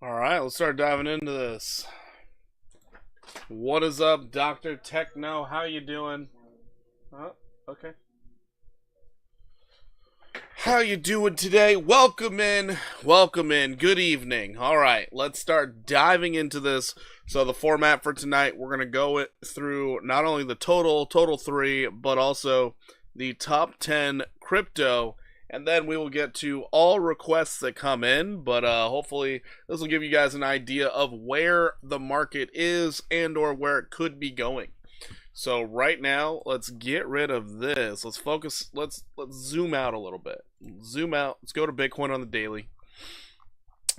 Alright, let's start diving into this. What is up, Dr. Techno? How you doing? Oh, okay. How you doing today? Welcome in. Welcome in. Good evening. Alright, let's start diving into this. So the format for tonight, we're going to go through not only the total 3, but also the top 10 crypto. And then we will get to all requests that come in, but hopefully this will give you guys an idea of where the market is and or where it could be going. So right now, let's get rid of this. Let's focus. Let's zoom out a little bit. Zoom out. Let's go to Bitcoin on the daily.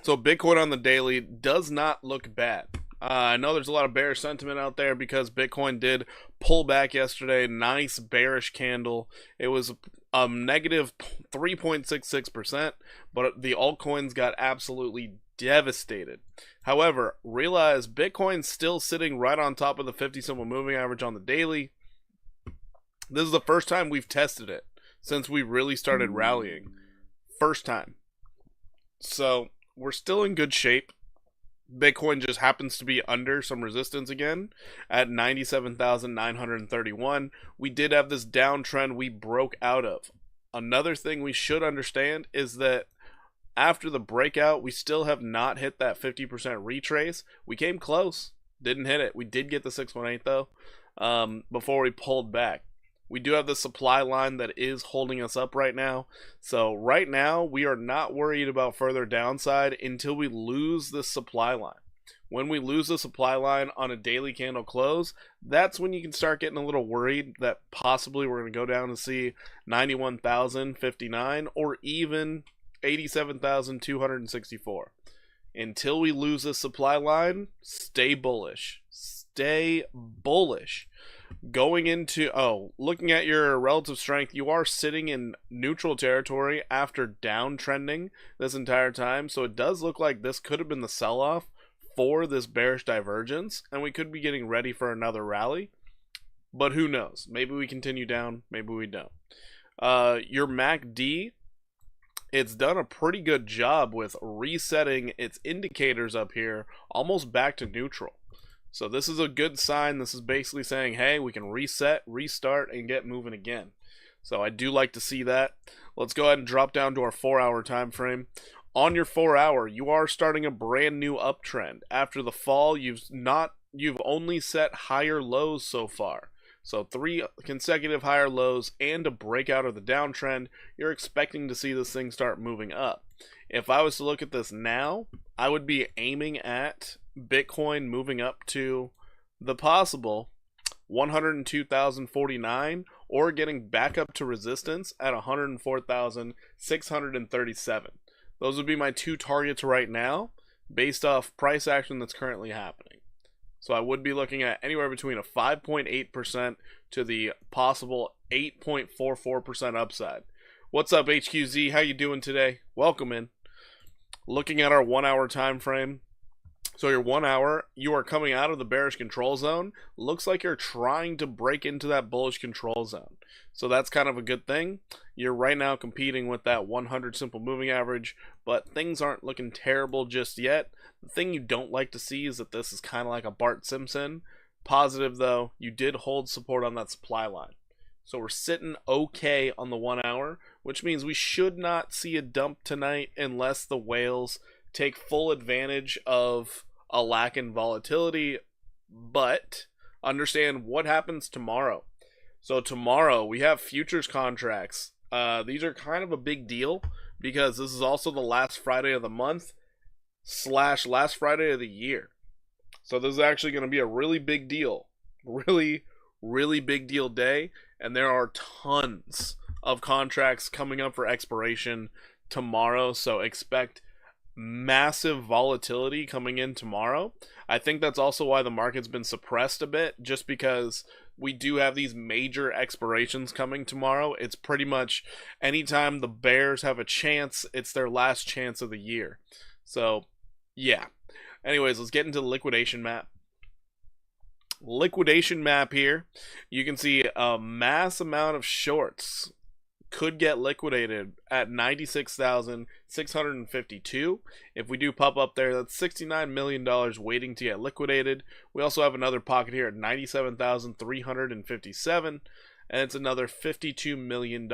So Bitcoin on the daily does not look bad. I know there's a lot of bearish sentiment out there because Bitcoin did pull back yesterday. Nice bearish candle. It was negative 3.66%, but the altcoins got absolutely devastated. However, realize Bitcoin's still sitting right on top of the 50 simple moving average on the daily. This is the first time we've tested it since we really started rallying. First time. So we're still in good shape. Bitcoin just happens to be under some resistance again at 97,931. We did have this downtrend we broke out of. Another thing we should understand is that after the breakout, we still have not hit that 50% retrace. We came close, didn't hit it. We did get the 618 though, before we pulled back. We do have the supply line that is holding us up right now. So right now, we are not worried about further downside until we lose the supply line. When we lose the supply line on a daily candle close, that's when you can start getting a little worried that possibly we're going to go down to see 91,059 or even 87,264. Until we lose the supply line, stay bullish. Stay bullish. Going into, looking at your relative strength, you are sitting in neutral territory after downtrending this entire time. So it does look like this could have been the sell-off for this bearish divergence, and we could be getting ready for another rally. But who knows? Maybe we continue down, maybe we don't. Your MACD, it's done a pretty good job with resetting its indicators up here almost back to neutral. So this is a good sign. This is basically saying, hey, we can reset, restart, and get moving again. So I do like to see that. Let's go ahead and drop down to our 4-hour time frame. On your 4-hour, you are starting a brand new uptrend. After the fall, you've only set higher lows so far. So 3 consecutive higher lows and a breakout of the downtrend. You're expecting to see this thing start moving up. If I was to look at this now, I would be aiming at Bitcoin moving up to the possible 102,049 or getting back up to resistance at 104,637. Those would be my 2 targets right now based off price action that's currently happening. So I would be looking at anywhere between a 5.8% to the possible 8.44% upside. What's up, HQZ? How you doing today? Welcome in. Looking at our 1-hour time frame. So your 1 hour, you are coming out of the bearish control zone. Looks like you're trying to break into that bullish control zone. So that's kind of a good thing. You're right now competing with that 100 simple moving average, but things aren't looking terrible just yet. The thing you don't like to see is that this is kind of like a Bart Simpson. Positive though, you did hold support on that supply line. So we're sitting okay on the 1 hour, which means we should not see a dump tonight unless the whales take full advantage of a lack in volatility. But understand what happens tomorrow. So tomorrow we have futures contracts. These are kind of a big deal because this is also the last Friday of the month / last Friday of the year. So this is actually going to be a really big deal. Really, really big deal day. And there are tons of contracts coming up for expiration tomorrow. So expect massive volatility coming in tomorrow. I think that's also why the market's been suppressed a bit, just because we do have these major expirations coming tomorrow. It's pretty much anytime the bears have a chance, it's their last chance of the year. So yeah, anyways, let's get into the liquidation map. Liquidation map here, you can see a mass amount of shorts could get liquidated at 96,652. If we do pop up there, that's $69 million waiting to get liquidated. We also have another pocket here at 97,357, and it's another $52 million.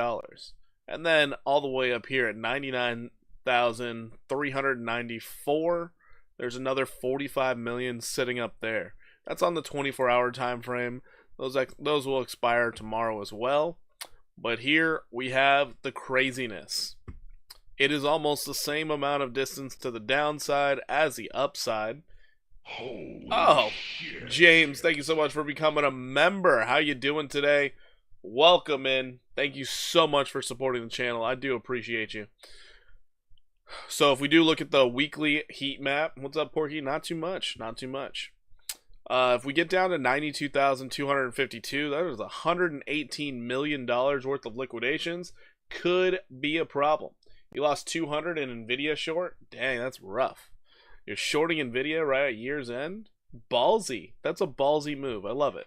And then all the way up here at 99,394, there's another 45 million sitting up there. That's on the 24-hour time frame. Those will expire tomorrow as well. But here we have the craziness. It is almost the same amount of distance to the downside as the upside. Oh, James, thank you so much for becoming a member. How you doing today? Welcome in. Thank you so much for supporting the channel. I do appreciate you. So if we do look at the weekly heat map, what's up, Porky? Not too much. Not too much. If we get down to 92,252, that is $118 million worth of liquidations. Could be a problem. You lost 200 in Nvidia short? Dang, that's rough. You're shorting Nvidia right at year's end? Ballsy. That's a ballsy move. I love it.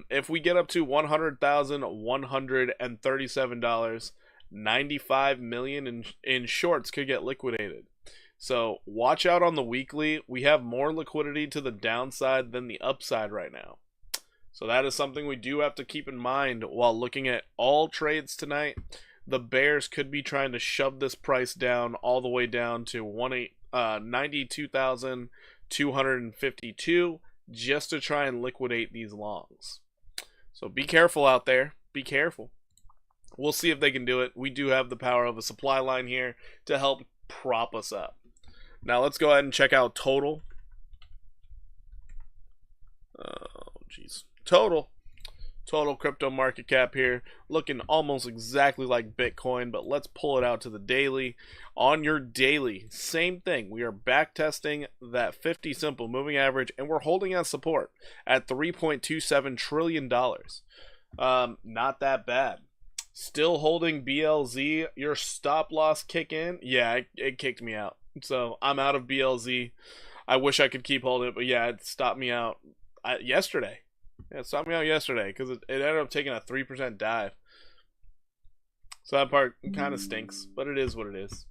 If we get up to $100,137, 95 million in shorts could get liquidated. So watch out on the weekly. We have more liquidity to the downside than the upside right now. So that is something we do have to keep in mind while looking at all trades tonight. The bears could be trying to shove this price down all the way down to 92,252 just to try and liquidate these longs. So be careful out there. Be careful. We'll see if they can do it. We do have the power of a supply line here to help prop us up. Now let's go ahead and check out total. Oh, jeez. Total crypto market cap here. Looking almost exactly like Bitcoin, but let's pull it out to the daily. On your daily, same thing. We are back testing that 50 simple moving average, and we're holding on support at $3.27 trillion. Not that bad. Still holding BLZ. Your stop loss kick in? Yeah, it kicked me out. So I'm out of BLZ. I wish I could keep holding it, but yeah, it stopped me out yesterday. Yeah, it stopped me out yesterday because it ended up taking a 3% dive. So that part kind of stinks, but it is what it is.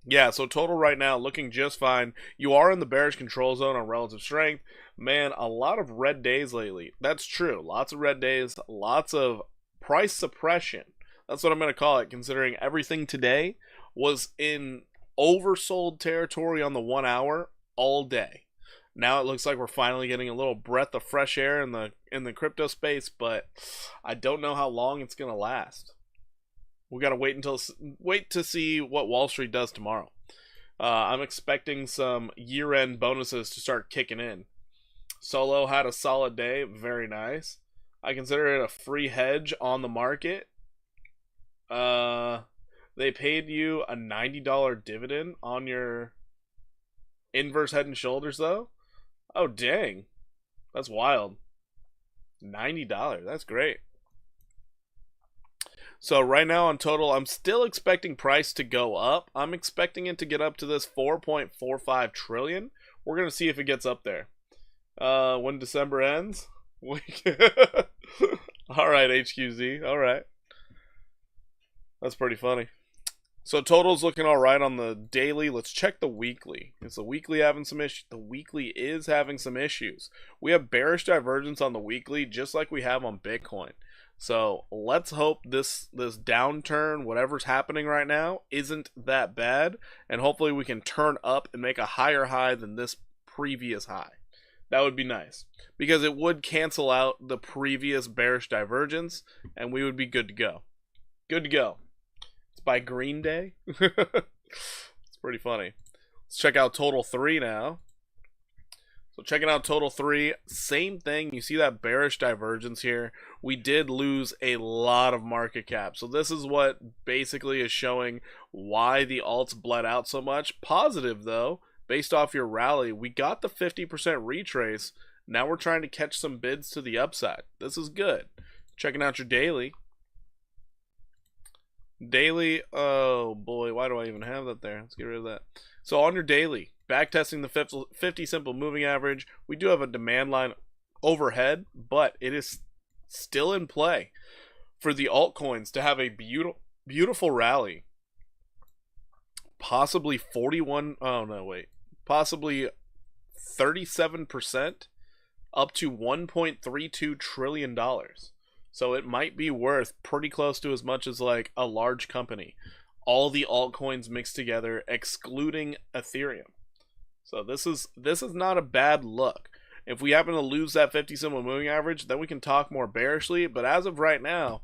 Yeah, so total right now looking just fine. You are in the bearish control zone on relative strength. Man, a lot of red days lately. That's true. Lots of red days. Lots of price suppression. That's what I'm going to call it, considering everything today was in oversold territory on the 1 hour all day. Now it looks like we're finally getting a little breath of fresh air in the crypto space, but I don't know how long it's going to last. We got to wait to see what Wall Street does tomorrow. I'm expecting some year-end bonuses to start kicking in. Solo had a solid day, very nice. I consider it a free hedge on the market. They paid you a $90 dividend on your inverse head and shoulders though. Oh dang, that's wild. $90, that's great. So right now on total, I'm still expecting price to go up. I'm expecting it to get up to this 4.45 trillion. We're gonna see if it gets up there when December ends. All right, HQZ. All right, that's pretty funny. So total's looking all right on the daily. Let's check the weekly. Is the weekly having some issues? The weekly is having some issues. We have bearish divergence on the weekly, just like we have on Bitcoin. So let's hope this downturn, whatever's happening right now, isn't that bad, and hopefully we can turn up and make a higher high than this previous high. That would be nice, because it would cancel out the previous bearish divergence, and we would be good to go. Good to go. It's by Green Day. It's pretty funny. Let's check out total 3 now. So checking out total 3, same thing. You see that bearish divergence here. We did lose a lot of market cap. So this is what basically is showing why the alts bled out so much. Positive though, based off your rally, we got the 50% retrace. Now we're trying to catch some bids to the upside. This is good. Checking out your daily. Daily, oh boy, why do I even have that there? Let's get rid of that. So on your daily, back testing the 50 simple moving average, we do have a demand line overhead, but it is still in play for the altcoins to have a beautiful rally. Possibly 41, oh no, wait. Possibly 37% up to $1.32 trillion. So it might be worth pretty close to as much as like a large company. All the altcoins mixed together, excluding Ethereum. So this is not a bad look. If we happen to lose that 50 simple moving average, then we can talk more bearishly. But as of right now,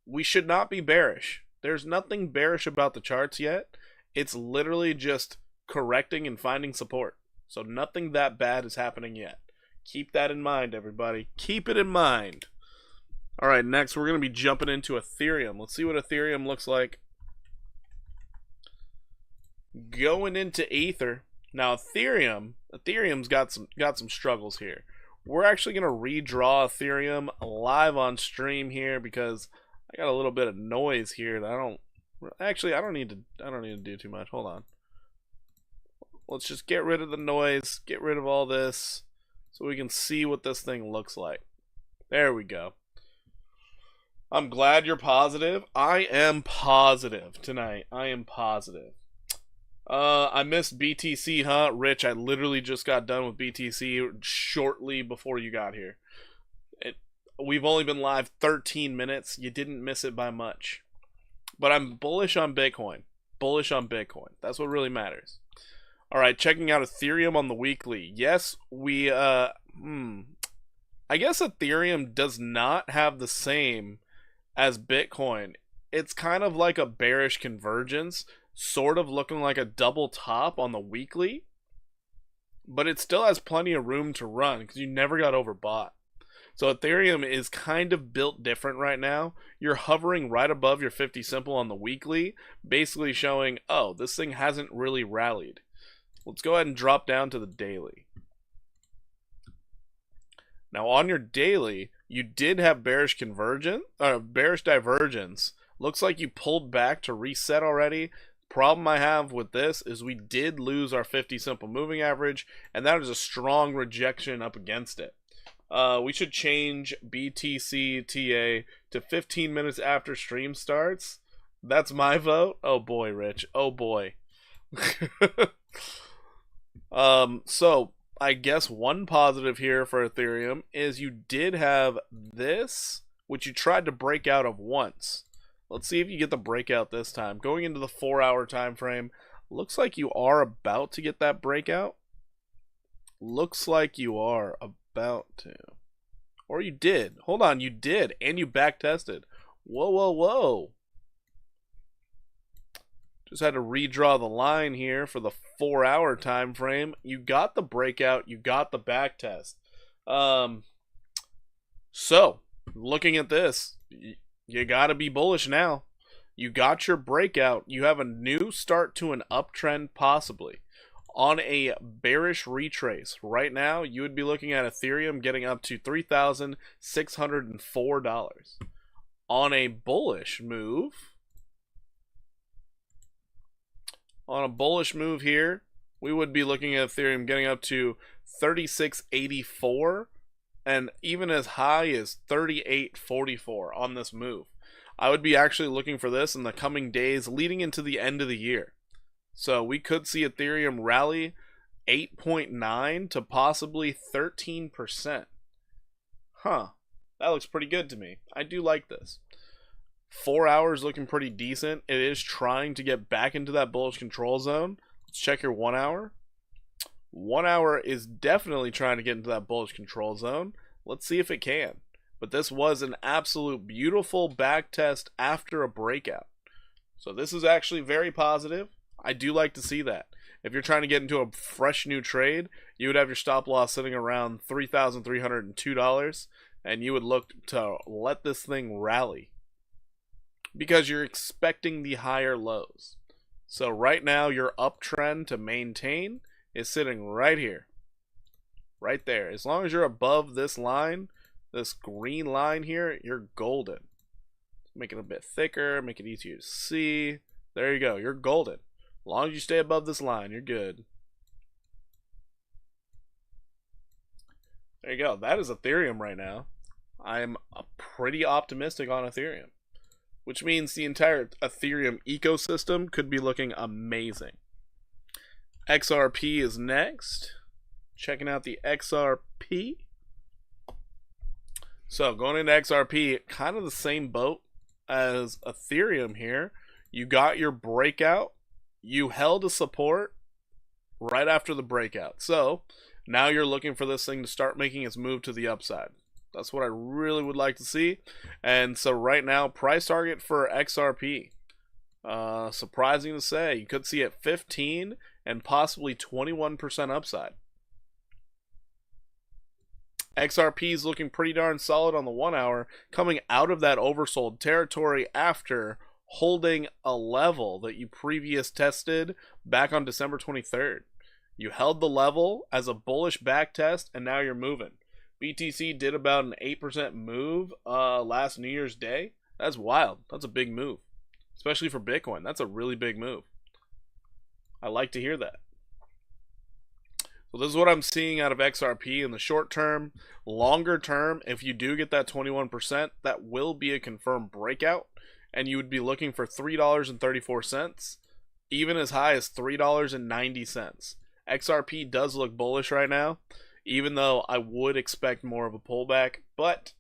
we should not be bearish. There's nothing bearish about the charts yet. It's literally just correcting and finding support. So nothing that bad is happening yet. Keep that in mind, everybody. Keep it in mind. All right, next we're going to be jumping into Ethereum. Let's see what Ethereum looks like. Going into Ether. Now Ethereum's got some struggles here. We're actually going to redraw Ethereum live on stream here because I got a little bit of noise here that I don't need to do too much. Hold on. Let's just get rid of the noise, get rid of all this so we can see what this thing looks like. There we go. I'm glad you're positive. I am positive tonight. I am positive. I missed BTC, huh? Rich, I literally just got done with BTC shortly before you got here. We've only been live 13 minutes. You didn't miss it by much. But I'm bullish on Bitcoin. Bullish on Bitcoin. That's what really matters. All right, checking out Ethereum on the weekly. Yes, I guess Ethereum does not have the same as Bitcoin. It's kind of like a bearish convergence, sort of looking like a double top on the weekly, but it still has plenty of room to run because you never got overbought. So Ethereum is kind of built different right now. You're hovering right above your 50 simple on the weekly, basically showing, oh, this thing hasn't really rallied. Let's go ahead and drop down to the daily. Now on your daily, you did have bearish divergence. Looks like you pulled back to reset already. Problem I have with this is we did lose our 50 simple moving average, and that is a strong rejection up against it. We should change BTC TA to 15 minutes after stream starts. That's my vote. Oh boy, Rich. Oh boy. So I guess one positive here for Ethereum is you did have this, which you tried to break out of once. Let's see if you get the breakout this time. Going into the 4-hour time frame, looks like you are about to get that breakout. Looks like you are about to. Or you did. Hold on, you did. And you back tested. Whoa, whoa, whoa. Just had to redraw the line here for the 4-hour time frame. You got the breakout. You got the back test. So, looking at this, you got to be bullish now. You got your breakout. You have a new start to an uptrend possibly. On a bearish retrace, right now, you would be looking at Ethereum getting up to $3,604. On a bullish move, here, we would be looking at Ethereum getting up to 3684 and even as high as 3844 on this move. I would be actually looking for this in the coming days leading into the end of the year. So we could see Ethereum rally 8.9 to possibly 13%. Huh. That looks pretty good to me. I do like this. 4 hours looking pretty decent. It is trying to get back into that bullish control zone. Let's check your 1 hour. 1 hour is definitely trying to get into that bullish control zone. Let's see if it can. But this was an absolute beautiful back test after a breakout. So this is actually very positive. I do like to see that. If you're trying to get into a fresh new trade, you would have your stop loss sitting around $3,302, and you would look to let this thing rally because you're expecting the higher lows. So right now, your uptrend to maintain is sitting right here. Right there. As long as you're above this line, this green line here, you're golden. Make it a bit thicker, make it easier to see. There you go. You're golden. As long as you stay above this line, you're good. There you go. That is Ethereum right now. I'm pretty optimistic on Ethereum, which means the entire Ethereum ecosystem could be looking amazing. XRP is next. Checking out the XRP. So going into XRP, kind of the same boat as Ethereum here. You got your breakout. You held a support right after the breakout. So now you're looking for this thing to start making its move to the upside. That's what I really would like to see. And so right now, price target for XRP. Surprising to say, you could see it 15 and possibly 21% upside. XRP is looking pretty darn solid on the 1 hour, coming out of that oversold territory after holding a level that you previous tested back on December 23rd. You held the level as a bullish back test, and now you're moving. BTC did about an 8% move last New Year's Day. That's wild. That's a big move, especially for Bitcoin. That's a really big move. I like to hear that. So this is what I'm seeing out of XRP in the short term. Longer term, if you do get that 21%, that will be a confirmed breakout, and you would be looking for $3.34, even as high as $3.90. XRP does look bullish right now, even though I would expect more of a pullback, but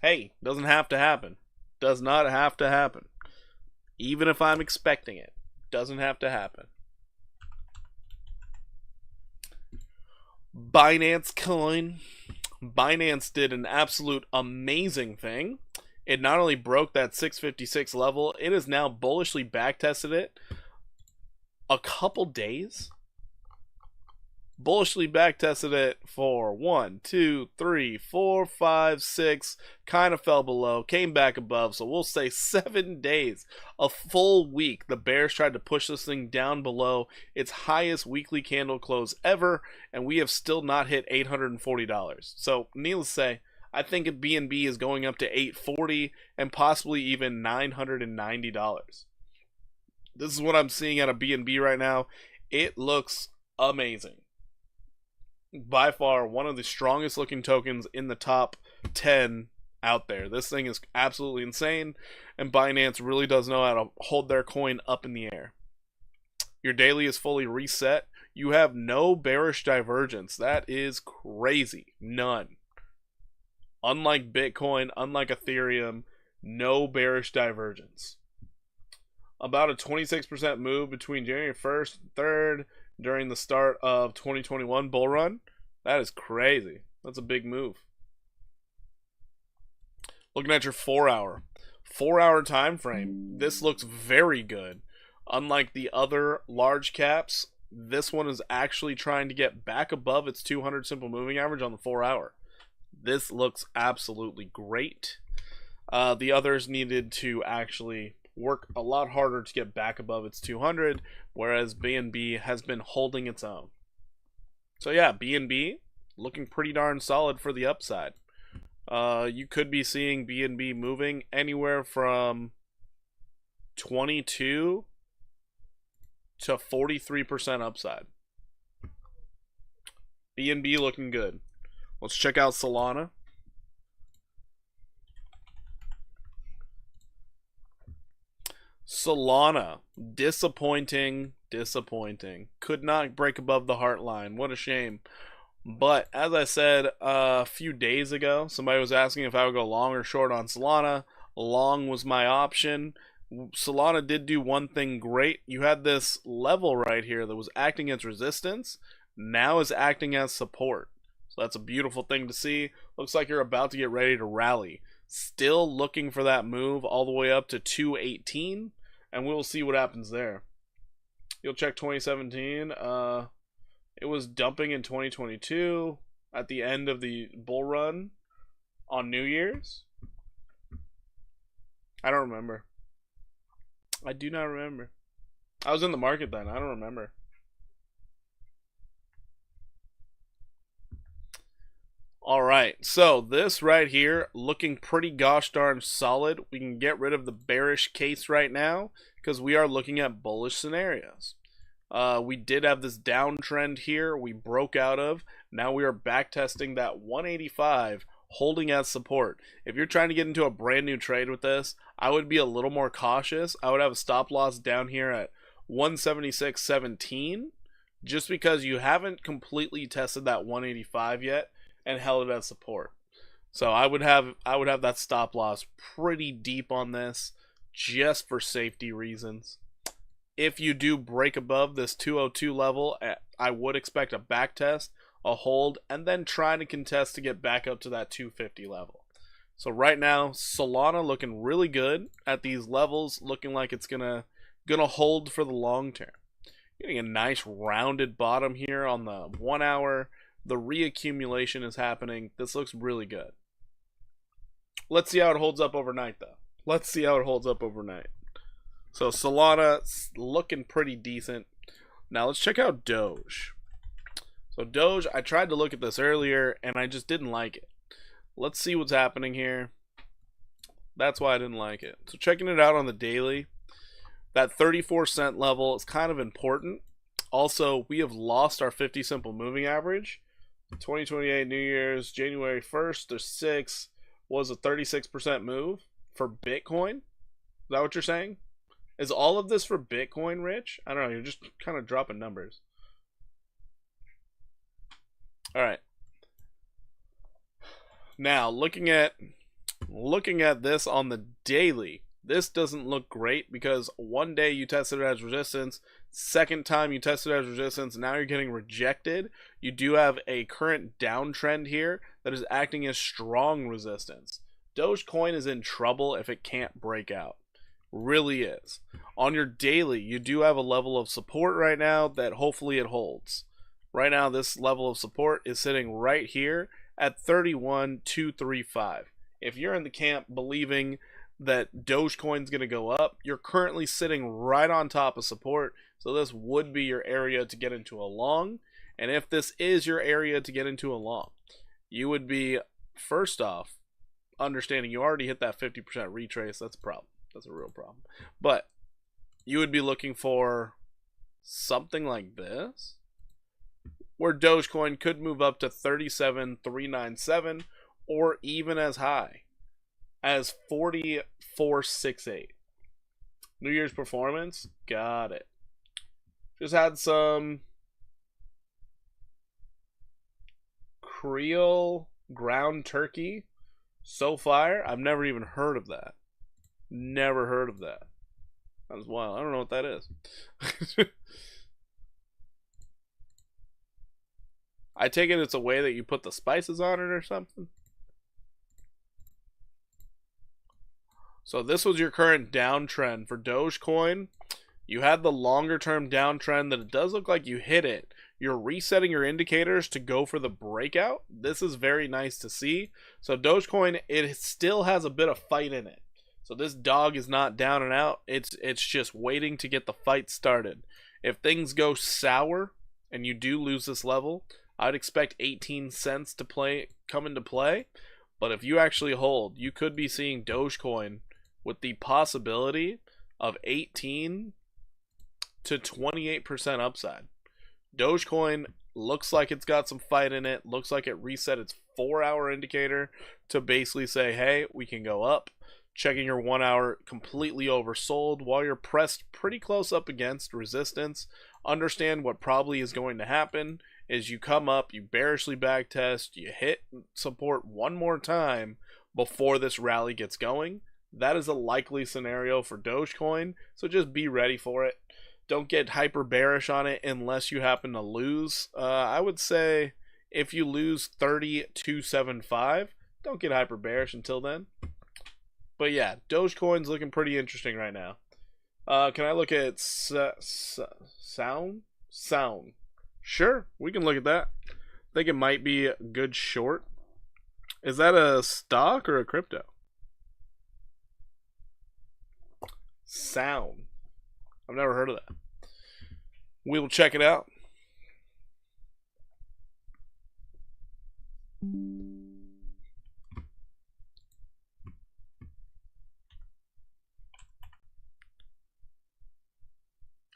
hey, doesn't have to happen. Does not have to happen. Even if I'm expecting it, doesn't have to happen. Binance Coin. Binance did an absolute amazing thing. It not only broke that 656 level, it has now bullishly backtested it a couple days. Bullishly backtested it for 1, 2, 3, 4, 5, 6, kind of fell below, came back above, so we'll say 7 days, a full week. The bears tried to push this thing down below its highest weekly candle close ever, and we have still not hit $840. So needless to say, I think BNB is going up to $840 and possibly even $990. This is what I'm seeing out of BNB right now. It looks amazing. By far one of the strongest looking tokens in the top 10 out there. This thing is absolutely insane, and Binance really does know how to hold their coin up in the air. Your daily is fully reset. You have no bearish divergence. That is crazy. None. Unlike Bitcoin, unlike Ethereum, no bearish divergence. About a 26% move between January 1st and 3rd during the start of 2021 bull run. That is crazy. That's a big move. Looking at your 4-hour time frame, this looks very good. Unlike the other large caps, this one is actually trying to get back above its 200 simple moving average on the 4-hour. This looks absolutely great. The others needed to actually work a lot harder to get back above its 200, whereas BNB has been holding its own. So yeah, BNB looking pretty darn solid for the upside. You could be seeing BNB moving anywhere from 22 to 43% upside. BNB looking good. Let's check out Solana. Solana, disappointing. Could not break above the heart line. What a shame. But as I said a few days ago, somebody was asking if I would go long or short on Solana. Long was my option. Solana did do one thing great. You had this level right here that was acting as resistance, now is acting as support. So that's a beautiful thing to see. Looks like you're about to get ready to rally. Still looking for that move all the way up to 218, and we'll see what happens there. You'll check 2017. It was dumping in 2022 at the end of the bull run on New Year's. I don't remember. I do not remember. I was in the market then. I don't remember. Alright, so this right here looking pretty gosh darn solid. We can get rid of the bearish case right now because we are looking at bullish scenarios. We did have this downtrend here we broke out of. Now we are back testing that 185, holding as support. If you're trying to get into a brand new trade with this, I would be a little more cautious. I would have a stop loss down here at 176.17, just because you haven't completely tested that 185 yet and held it as support. So I would have that stop loss pretty deep on this, just for safety reasons. If you do break above this 202 level, I would expect a back test, a hold, and then try to contest to get back up to that 250 level. So right now, Solana looking really good at these levels, looking like it's gonna hold for the long term. Getting a nice rounded bottom here on the 1 hour. The reaccumulation is happening. This looks really good. Let's see how it holds up overnight, though. Let's see how it holds up overnight. So Solana looking pretty decent. Now let's check out Doge. So Doge, I tried to look at this earlier and I just didn't like it. Let's see what's happening here. That's why I didn't like it. So checking it out on the daily, that 34-cent level is kind of important. Also, we have lost our 50 simple moving average. 2028 New Year's, January 1st to 6th was a 36% move for Bitcoin. Is that what you're saying? Is all of this for Bitcoin, Rich? I don't know. You're just kind of dropping numbers. All right. Now, looking at this on the daily, this doesn't look great because one day you tested it as resistance, second time you tested it as resistance, now you're getting rejected. You do have a current downtrend here that is acting as strong resistance. Dogecoin is in trouble if it can't break out. Really is. On your daily, you do have a level of support right now that hopefully it holds. Right now, this level of support is sitting right here at 31,235. If you're in the camp believing that Dogecoin's going to go up, you're currently sitting right on top of support, so this would be your area to get into a long. And if this is your area to get into a long, you would be, first off, understanding you already hit that 50% retrace. That's a problem. That's a real problem. But you would be looking for something like this, where Dogecoin could move up to 37,397 or even as high as 44.68. New Year's performance, got it. Just had some Creole ground turkey. So fire, I've never even heard of that. Never heard of that. That is wild. I don't know what that is. I take it it's a way that you put the spices on it or something. So this was your current downtrend for Dogecoin. You had the longer term downtrend that it does look like you hit it. You're resetting your indicators to go for the breakout. This is very nice to see. So Dogecoin, it still has a bit of fight in it. So this dog is not down and out. It's just waiting to get the fight started. If things go sour and you do lose this level, I'd expect 18 cents to come into play. But if you actually hold, you could be seeing Dogecoin with the possibility of 18 to 28% upside. Dogecoin looks like it's got some fight in it. Looks like it reset its 4-hour indicator to basically say, hey, we can go up. Checking your 1 hour, completely oversold while you're pressed pretty close up against resistance. Understand what probably is going to happen is you come up, you bearishly backtest, you hit support one more time before this rally gets going. That is a likely scenario for Dogecoin, so just be ready for it. Don't get hyper bearish on it unless you happen to lose. I would say if you lose 30,275, don't get hyper bearish until then. But yeah, Dogecoin's looking pretty interesting right now. Can I look at sound? Sure, we can look at that. I think it might be a good short. Is that a stock or a crypto? Sound. I've never heard of that. We will check it out.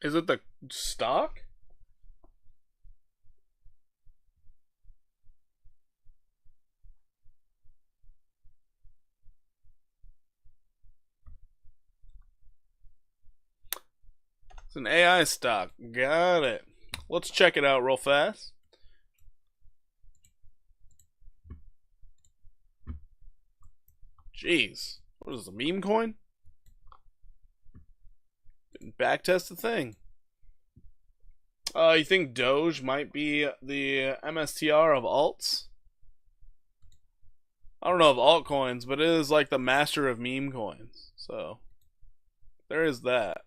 Is it the stock? It's an AI stock. Got it. Let's check it out real fast. Jeez. What is this, a meme coin? Didn't backtest the thing. You think Doge might be the MSTR of alts? I don't know of altcoins, but it is like the master of meme coins. So, there is that.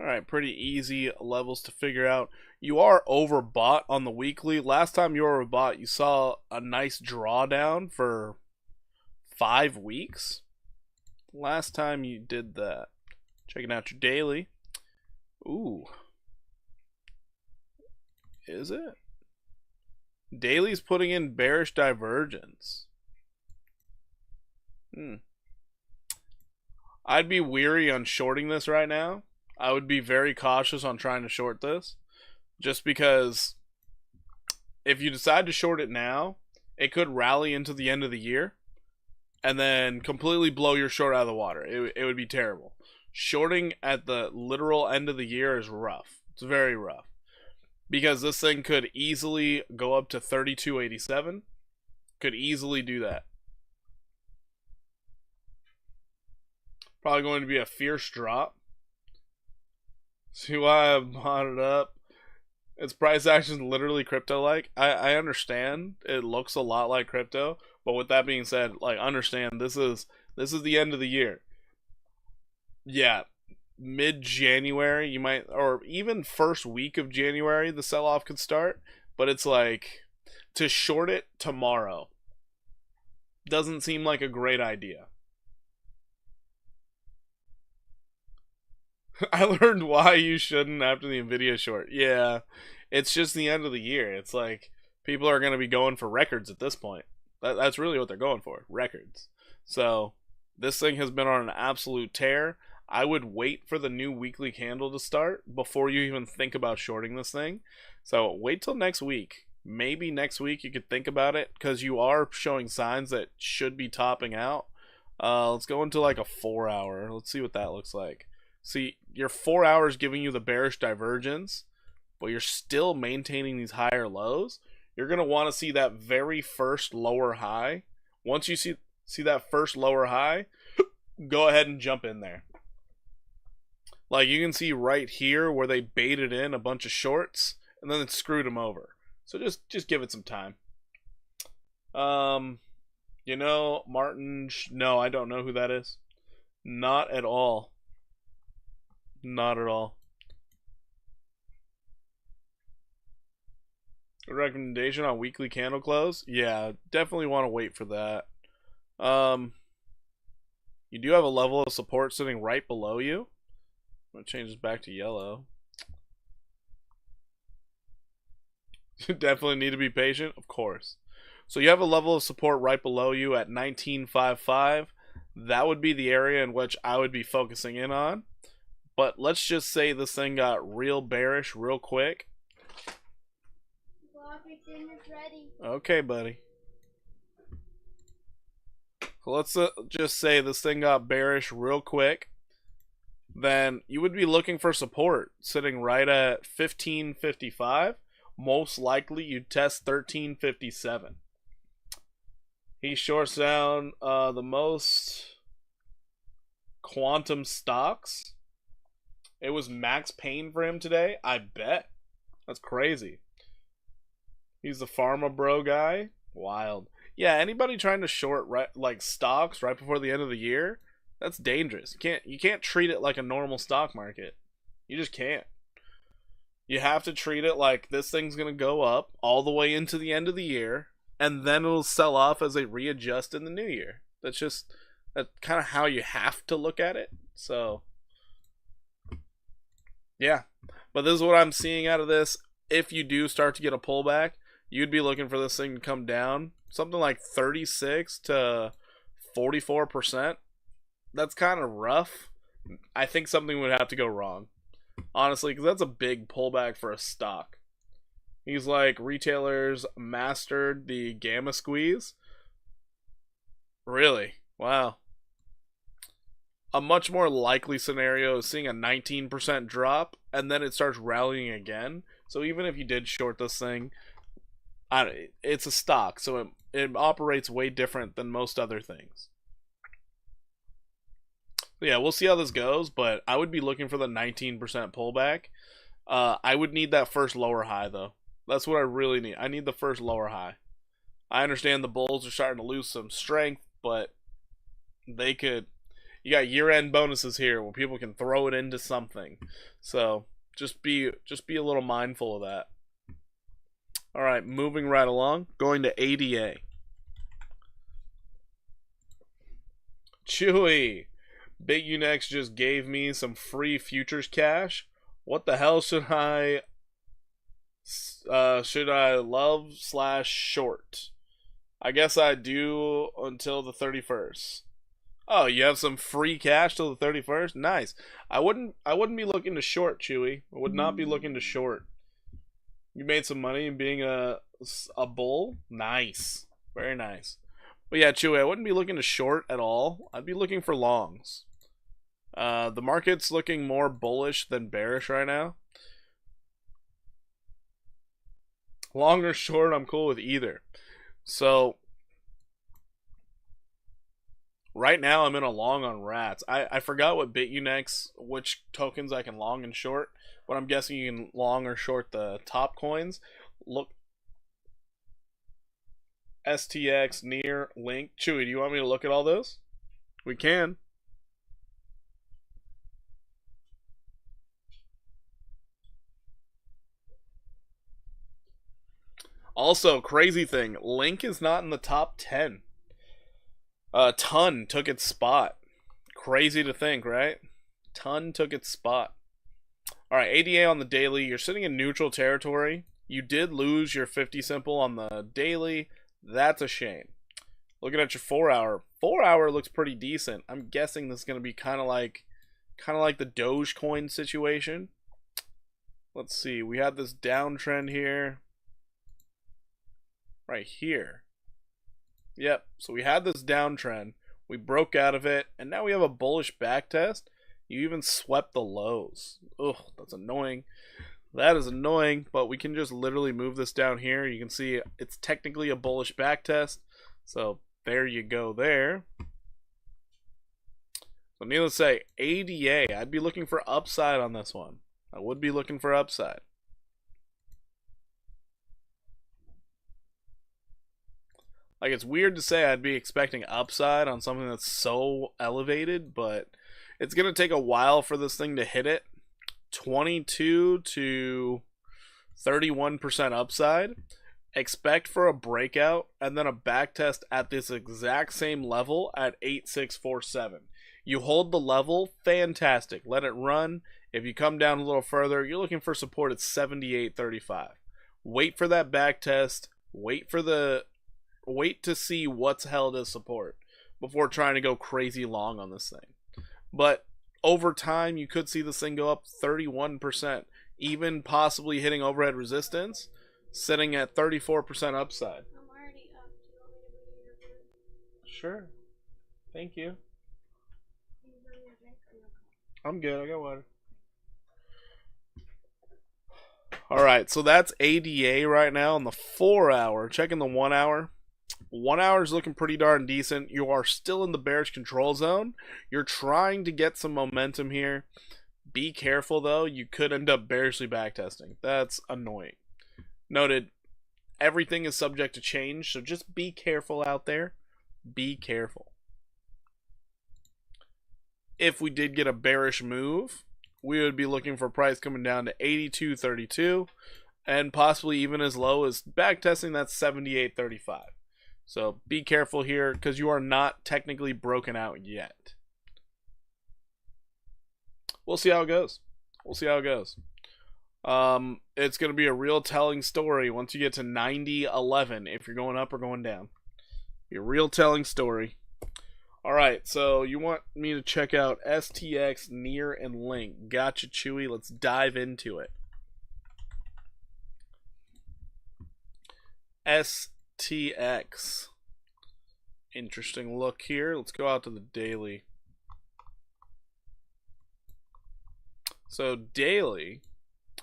Alright, pretty easy levels to figure out. You are overbought on the weekly. Last time you were overbought, you saw a nice drawdown for 5 weeks. Last time you did that. Checking out your daily. Ooh. Is it? Daily's putting in bearish divergence. I'd be weary on shorting this right now. I would be very cautious on trying to short this. Just because if you decide to short it now, it could rally into the end of the year and then completely blow your short out of the water. It would be terrible. Shorting at the literal end of the year is rough. It's very rough. Because this thing could easily go up to 32.87. Could easily do that. Probably going to be a fierce drop. See why I bought it up? Its price action is literally crypto-like. I understand it looks a lot like crypto, but with that being said, like, understand this is the end of the year. Yeah, mid-January you might, or even first week of January, the sell-off could start. But it's like, to short it tomorrow doesn't seem like a great idea. I learned why you shouldn't after the Nvidia short. Yeah, it's just the end of the year. It's like people are going to be going for records at this point. That's really what they're going for, records. So this thing has been on an absolute tear. I would wait for the new weekly candle to start before you even think about shorting this thing. So wait till next week. Maybe next week you could think about it because you are showing signs that should be topping out. Let's go into like a 4 hour. Let's see what that looks like. See, your 4 hours giving you the bearish divergence, but you're still maintaining these higher lows. You're going to want to see that very first lower high. Once you see that first lower high, go ahead and jump in there. Like you can see right here where they baited in a bunch of shorts and then it screwed them over. So just give it some time. You know, Martin, no, I don't know who that is. Not at all. Not at all. A recommendation on weekly candle close? Yeah, definitely want to wait for that. You do have a level of support sitting right below you. I'm going to change this back to yellow. You definitely need to be patient, of course. So you have a level of support right below you at 19.55. That would be the area in which I would be focusing in on. But let's just say this thing got real bearish real quick. Dinner's ready. Okay, buddy. So let's just say this thing got bearish real quick. Then you would be looking for support sitting right at 15.55. Most likely you'd test 13.57. He shorts down the most quantum stocks. It was max pain for him today, I bet. That's crazy. He's the pharma bro guy. Wild. Yeah, anybody trying to short like stocks right before the end of the year, that's dangerous. You can't treat it like a normal stock market. You just can't. You have to treat it like this thing's going to go up all the way into the end of the year, and then it'll sell off as they readjust in the new year. That's kind of how you have to look at it. So yeah, but this is what I'm seeing out of this. If you do start to get a pullback, you'd be looking for this thing to come down something like 36 to 44%. That's kind of rough. I think something would have to go wrong, honestly, because that's a big pullback for a stock. He's like, retailers mastered the gamma squeeze. Really? Wow. A much more likely scenario is seeing a 19% drop and then it starts rallying again. So even if you did short this thing, it's a stock, so it operates way different than most other things. Yeah, we'll see how this goes, but I would be looking for the 19% pullback. I would need that first lower high, though. That's what I really need. I need the first lower high. I understand the bulls are starting to lose some strength, but they could. You got year-end bonuses here where people can throw it into something. So just be a little mindful of that. All right, moving right along, going to ADA. Chewy, BitUnex just gave me some free futures cash. What the hell should I love/short? I guess I do until the 31st. Oh, you have some free cash till the 31st? Nice. I wouldn't be looking to short, Chewy. I would not be looking to short. You made some money being a bull? Nice. Very nice. But yeah, Chewy, I wouldn't be looking to short at all. I'd be looking for longs. The market's looking more bullish than bearish right now. Long or short, I'm cool with either. So right now I'm in a long on rats. I forgot what BitUnex, which tokens I can long and short, but I'm guessing you can long or short the top coins. Look, STX, Near, Link. Chewy, do you want me to look at all those? We can. Also, crazy thing, Link is not in the top 10. Ton took its spot. Crazy to think, right? Ton took its spot. Alright, ADA on the daily. You're sitting in neutral territory. You did lose your 50 simple on the daily. That's a shame. Looking at your 4 hour. 4 hour looks pretty decent. I'm guessing this is going to be kind of like the Dogecoin situation. Let's see. We had this downtrend here. Right here. Yep, so we had this downtrend, we broke out of it, and now we have a bullish backtest. You even swept the lows. Ugh, that's annoying. That is annoying, but we can just literally move this down here. You can see it's technically a bullish backtest, so there you go there. So needless to say, ADA, I'd be looking for upside on this one. I would be looking for upside. Like, it's weird to say I'd be expecting upside on something that's so elevated, but it's going to take a while for this thing to hit it. 22 to 31% upside. Expect for a breakout and then a backtest at this exact same level at 8647. You hold the level, fantastic. Let it run. If you come down a little further, you're looking for support at 7835. Wait for that backtest. Wait to see what's held as support before trying to go crazy long on this thing. But over time, you could see this thing go up 31%, even possibly hitting overhead resistance, sitting at 34% upside. I'm already up. Do you want me to bring you your food? Sure. Thank you. Can you bring me a drink or no? I'm good. I got water. Alright, so that's ADA right now on the 4 hour. Checking the 1 hour. 1 hour is looking pretty darn decent. You are still in the bearish control zone. You're trying to get some momentum here. Be careful, though. You could end up bearishly backtesting. That's annoying. Noted, everything is subject to change, so just be careful out there. Be careful. If we did get a bearish move, we would be looking for price coming down to 82.32 and possibly even as low as backtesting that 78.35. So be careful here because you are not technically broken out yet. We'll see how it goes. It's going to be a real telling story once you get to 90.11 if you're going up or going down. Be a real telling story. Alright, so you want me to check out STX, Near, and Link. Gotcha, Chewy. Let's dive into it. STX. Interesting look here. Let's go out to the daily. So daily,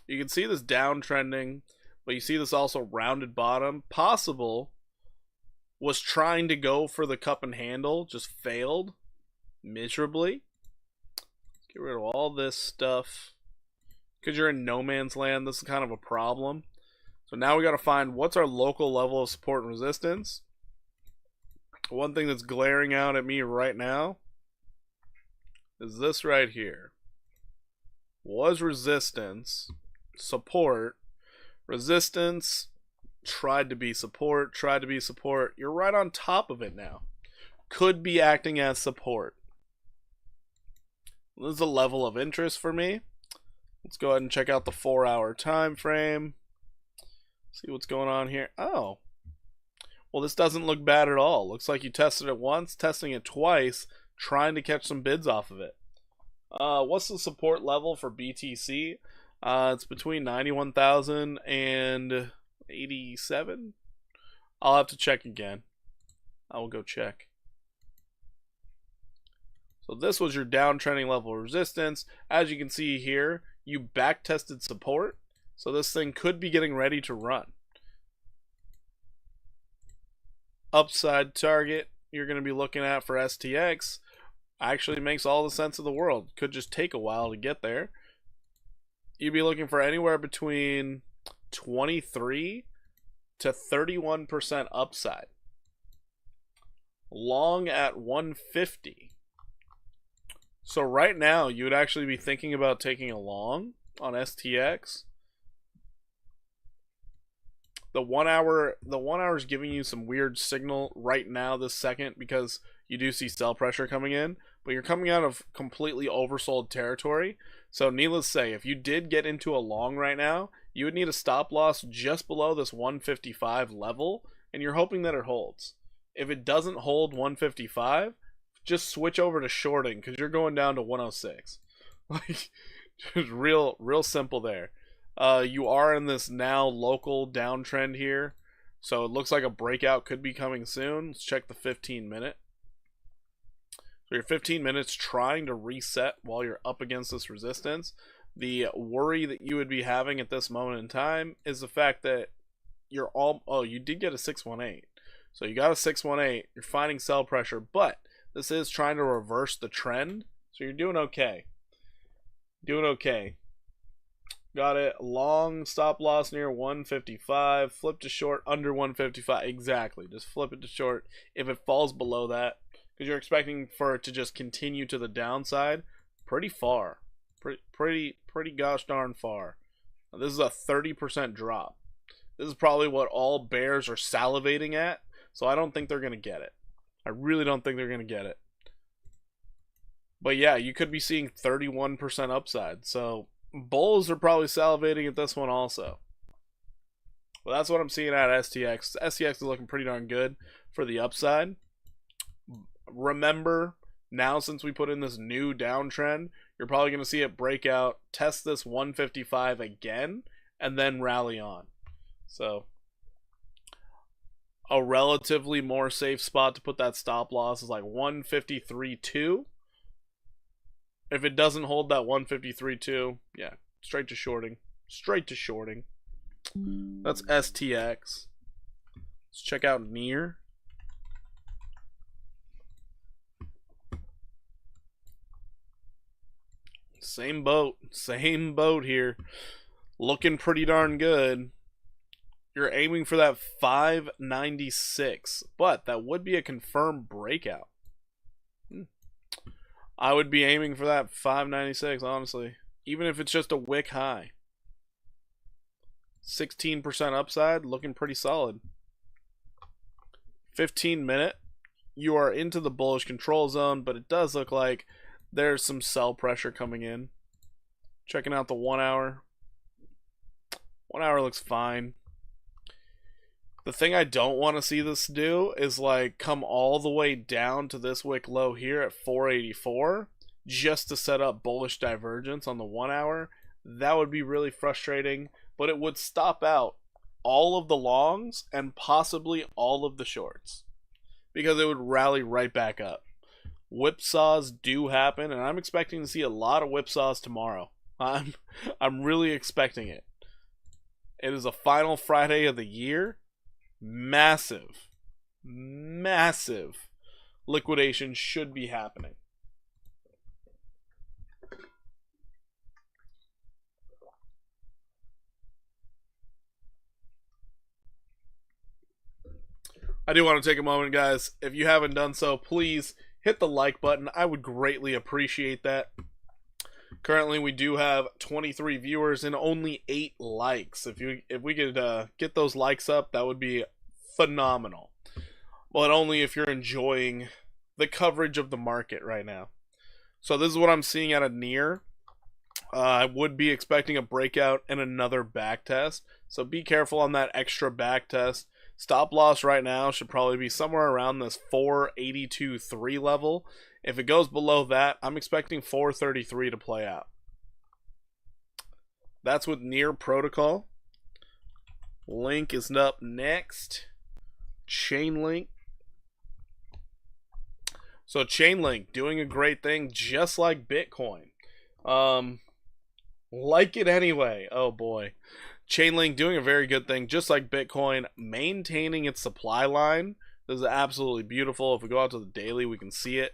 you can see this downtrending, but you see this also rounded bottom. Possible was trying to go for the cup and handle, just failed miserably. Get rid of all this stuff. Because you're in no man's land, this is kind of a problem. So now we got to find what's our local level of support and resistance. One thing that's glaring out at me right now is this right here. Was resistance, support, resistance, tried to be support, tried to be support. You're right on top of it now. Could be acting as support. This is a level of interest for me. Let's go ahead and check out the 4-hour time frame. See what's going on here. Oh. Well, this doesn't look bad at all. Looks like you tested it once, testing it twice, trying to catch some bids off of it. What's the support level for BTC? It's between 91,000 and 87. I'll have to check again. I will go check. So this was your downtrending level of resistance. As you can see here, you back tested support. So this thing could be getting ready to run. Upside target you're going to be looking at for STX actually makes all the sense of the world. Could just take a while to get there. You'd be looking for anywhere between 23 to 31% upside. Long at 150. So right now you would actually be thinking about taking a long on STX. The 1 hour is giving you some weird signal right now this second because you do see sell pressure coming in, but you're coming out of completely oversold territory. So needless to say, if you did get into a long right now, you would need a stop loss just below this 155 level, and you're hoping that it holds. If it doesn't hold 155, just switch over to shorting because you're going down to 106. Like, just real simple there. You are in this now local downtrend here, so it looks like a breakout could be coming soon. Let's check the 15-minute. So your 15 minutes trying to reset while you're up against this resistance. The worry that you would be having at this moment in time is the fact that you're all... Oh, you did get a 618. So you got a 618. You're finding sell pressure, but this is trying to reverse the trend. So you're doing okay. Doing okay. Got it. Long stop loss near 155. Flip to short under 155. Exactly. Just flip it to short if it falls below that. Because you're expecting for it to just continue to the downside pretty far. Pretty gosh darn far. Now, this is a 30% drop. This is probably what all bears are salivating at. So I don't think they're going to get it. I really don't think they're going to get it. But yeah, you could be seeing 31% upside. So bulls are probably salivating at this one also. Well, that's what I'm seeing at STX. STX is looking pretty darn good for the upside. Remember, now since we put in this new downtrend, you're probably going to see it break out, test this 155 again, and then rally on. So a relatively more safe spot to put that stop loss is like 153.2. If it doesn't hold that 153.2, yeah, straight to shorting. Straight to shorting. That's STX. Let's check out near. Same boat here. Looking pretty darn good. You're aiming for that 596, but that would be a confirmed breakout. I would be aiming for that 596, honestly. Even if it's just a wick high. 16% upside, looking pretty solid. 15-minute. You are into the bullish control zone, but it does look like there's some sell pressure coming in. Checking out the 1 hour. 1 hour looks fine. The thing I don't want to see this do is like come all the way down to this wick low here at 484 just to set up bullish divergence on the 1 hour. That would be really frustrating, but it would stop out all of the longs and possibly all of the shorts because it would rally right back up. Whipsaws do happen, and I'm expecting to see a lot of whipsaws tomorrow. I'm I'm really expecting it. It is a final Friday of the year. Massive, massive liquidation should be happening. I do want to take a moment, guys. If you haven't done so, please hit the like button. I would greatly appreciate that. Currently, we do have 23 viewers and only 8 likes. If we could get those likes up, that would be phenomenal. But only if you're enjoying the coverage of the market right now. So this is what I'm seeing out of near. I would be expecting a breakout and another back test. So be careful on that extra back test. Stop loss right now should probably be somewhere around this 482.3 level. If it goes below that, I'm expecting 433 to play out. That's with near protocol. Link is up next. Chainlink. So Chainlink doing a great thing just like Bitcoin. Like it anyway. Oh boy. Chainlink doing a very good thing just like Bitcoin, maintaining its supply line. This is absolutely beautiful. If we go out to the daily, we can see it.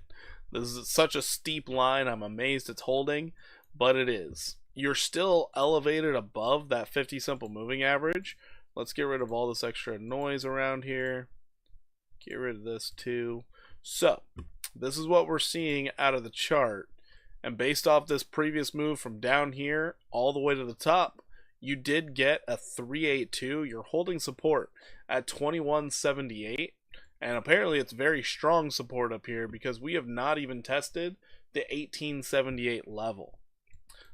This is such a steep line. I'm amazed it's holding, but it is. You're still elevated above that 50 simple moving average. Let's get rid of all this extra noise around here. Get rid of this too. So, this is what we're seeing out of the chart. And based off this previous move from down here all the way to the top, you did get a 382. You're holding support at 2178. And apparently it's very strong support up here because we have not even tested the 1878 level.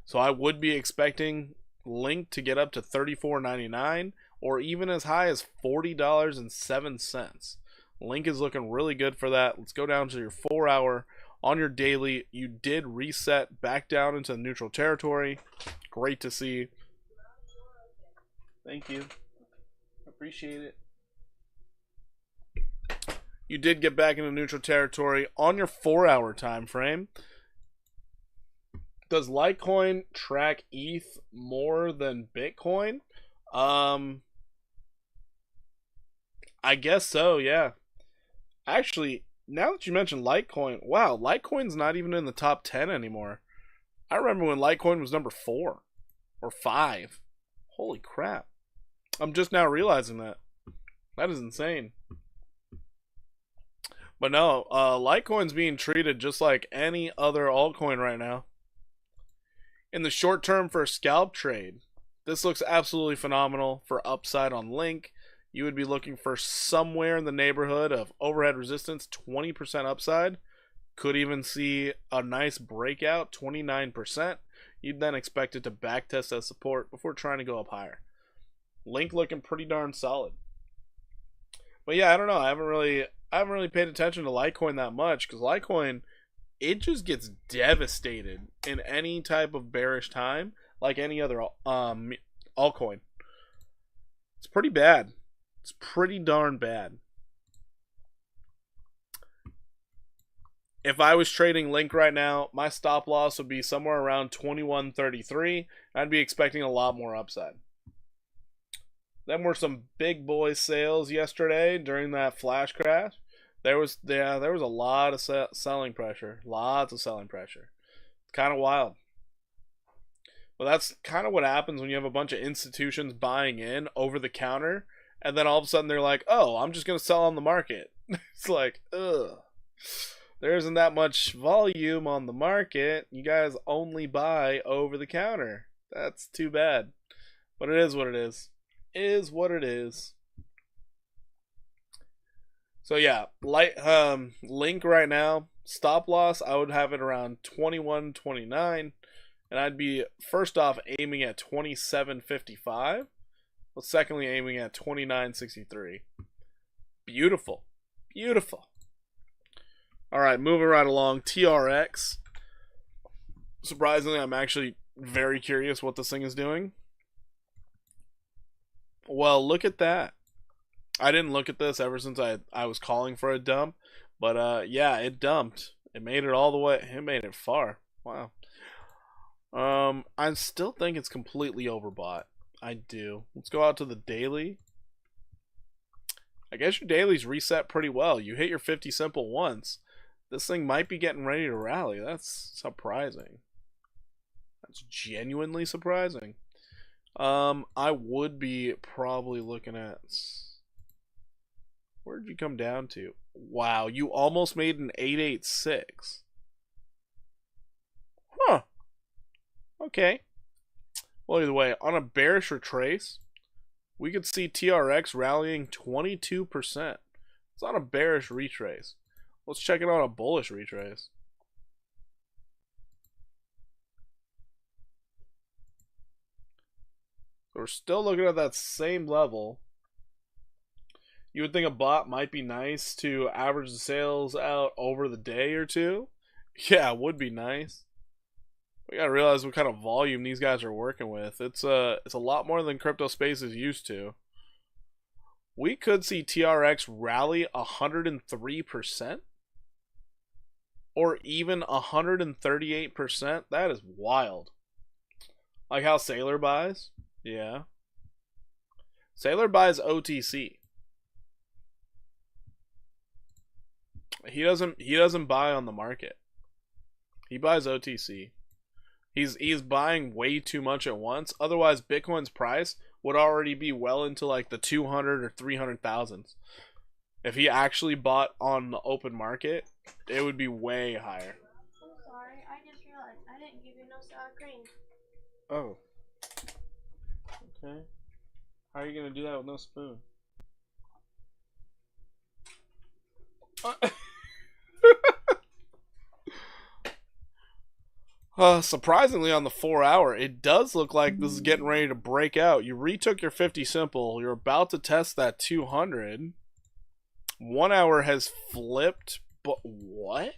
So I would be expecting Link to get up to $34.99 or even as high as $40.07. Link is looking really good for that. Let's go down to your 4 hour. On your daily, you did reset back down into neutral territory. Great to see. Thank you. Appreciate it. You did get back into neutral territory on your 4 hour time frame. Does Litecoin track ETH more than Bitcoin? I guess so, yeah. Actually, now that you mentioned Litecoin, wow, Litecoin's not even in the top 10 anymore. I remember when Litecoin was number 4 or 5. Holy crap. I'm just now realizing that. That is insane. But no, Litecoin's being treated just like any other altcoin right now. In the short term for a scalp trade, this looks absolutely phenomenal for upside on Link. You would be looking for somewhere in the neighborhood of overhead resistance, 20% upside. Could even see a nice breakout, 29%. You'd then expect it to backtest as support before trying to go up higher. Link looking pretty darn solid. But yeah, I don't know. I haven't really paid attention to Litecoin that much because Litecoin, it just gets devastated in any type of bearish time, like any other altcoin. It's pretty bad. It's pretty darn bad. If I was trading Link right now, my stop loss would be somewhere around 21.33. I'd be expecting a lot more upside. Then were some big boy sales yesterday during that flash crash. There was a lot of selling pressure. Lots of selling pressure. It's kind of wild. But that's kind of what happens when you have a bunch of institutions buying in over the counter, and then all of a sudden they're like, oh, I'm just going to sell on the market. It's like, ugh. There isn't that much volume on the market. You guys only buy over the counter. That's too bad. But it is what it is. It is what it is. So yeah, Link right now, stop loss, I would have it around 21.29, and I'd be first off aiming at 27.55, but secondly aiming at 29.63. Beautiful. Beautiful. All right, moving right along, TRX. Surprisingly, I'm actually very curious what this thing is doing. Well, look at that. I didn't look at this ever since I was calling for a dump, but yeah, it dumped. It made it all the way. It made it far. Wow. I still think it's completely overbought. I do. Let's go out to the daily. I guess your daily's reset pretty well. You hit your 50 simple once. This thing might be getting ready to rally. That's surprising. That's genuinely surprising. I would be probably looking at... Where did you come down to? Wow, you almost made an 886. Huh. Okay. Well, either way, on a bearish retrace, we could see TRX rallying 22%. It's on a bearish retrace. Let's check it on a bullish retrace. So we're still looking at that same level. You would think a bot might be nice to average the sales out over the day or two. Yeah, it would be nice. We gotta realize what kind of volume these guys are working with. It's a lot more than crypto space is used to. We could see TRX rally 103%. Or even 138%. That is wild. Like how Sailor buys? Yeah. Sailor buys OTC. He doesn't buy on the market. He buys OTC. He's buying way too much at once. Otherwise, Bitcoin's price would already be well into like the 200 or 300,000s. If he actually bought on the open market, it would be way higher. I'm sorry, I just realized I didn't give you no sour cream. Oh. Okay. How are you gonna do that with no spoon? Surprisingly, on the 4 hour, it does look like this is getting ready to break out. You retook your 50 simple. You're about to test that 200. 1 hour has flipped, but what?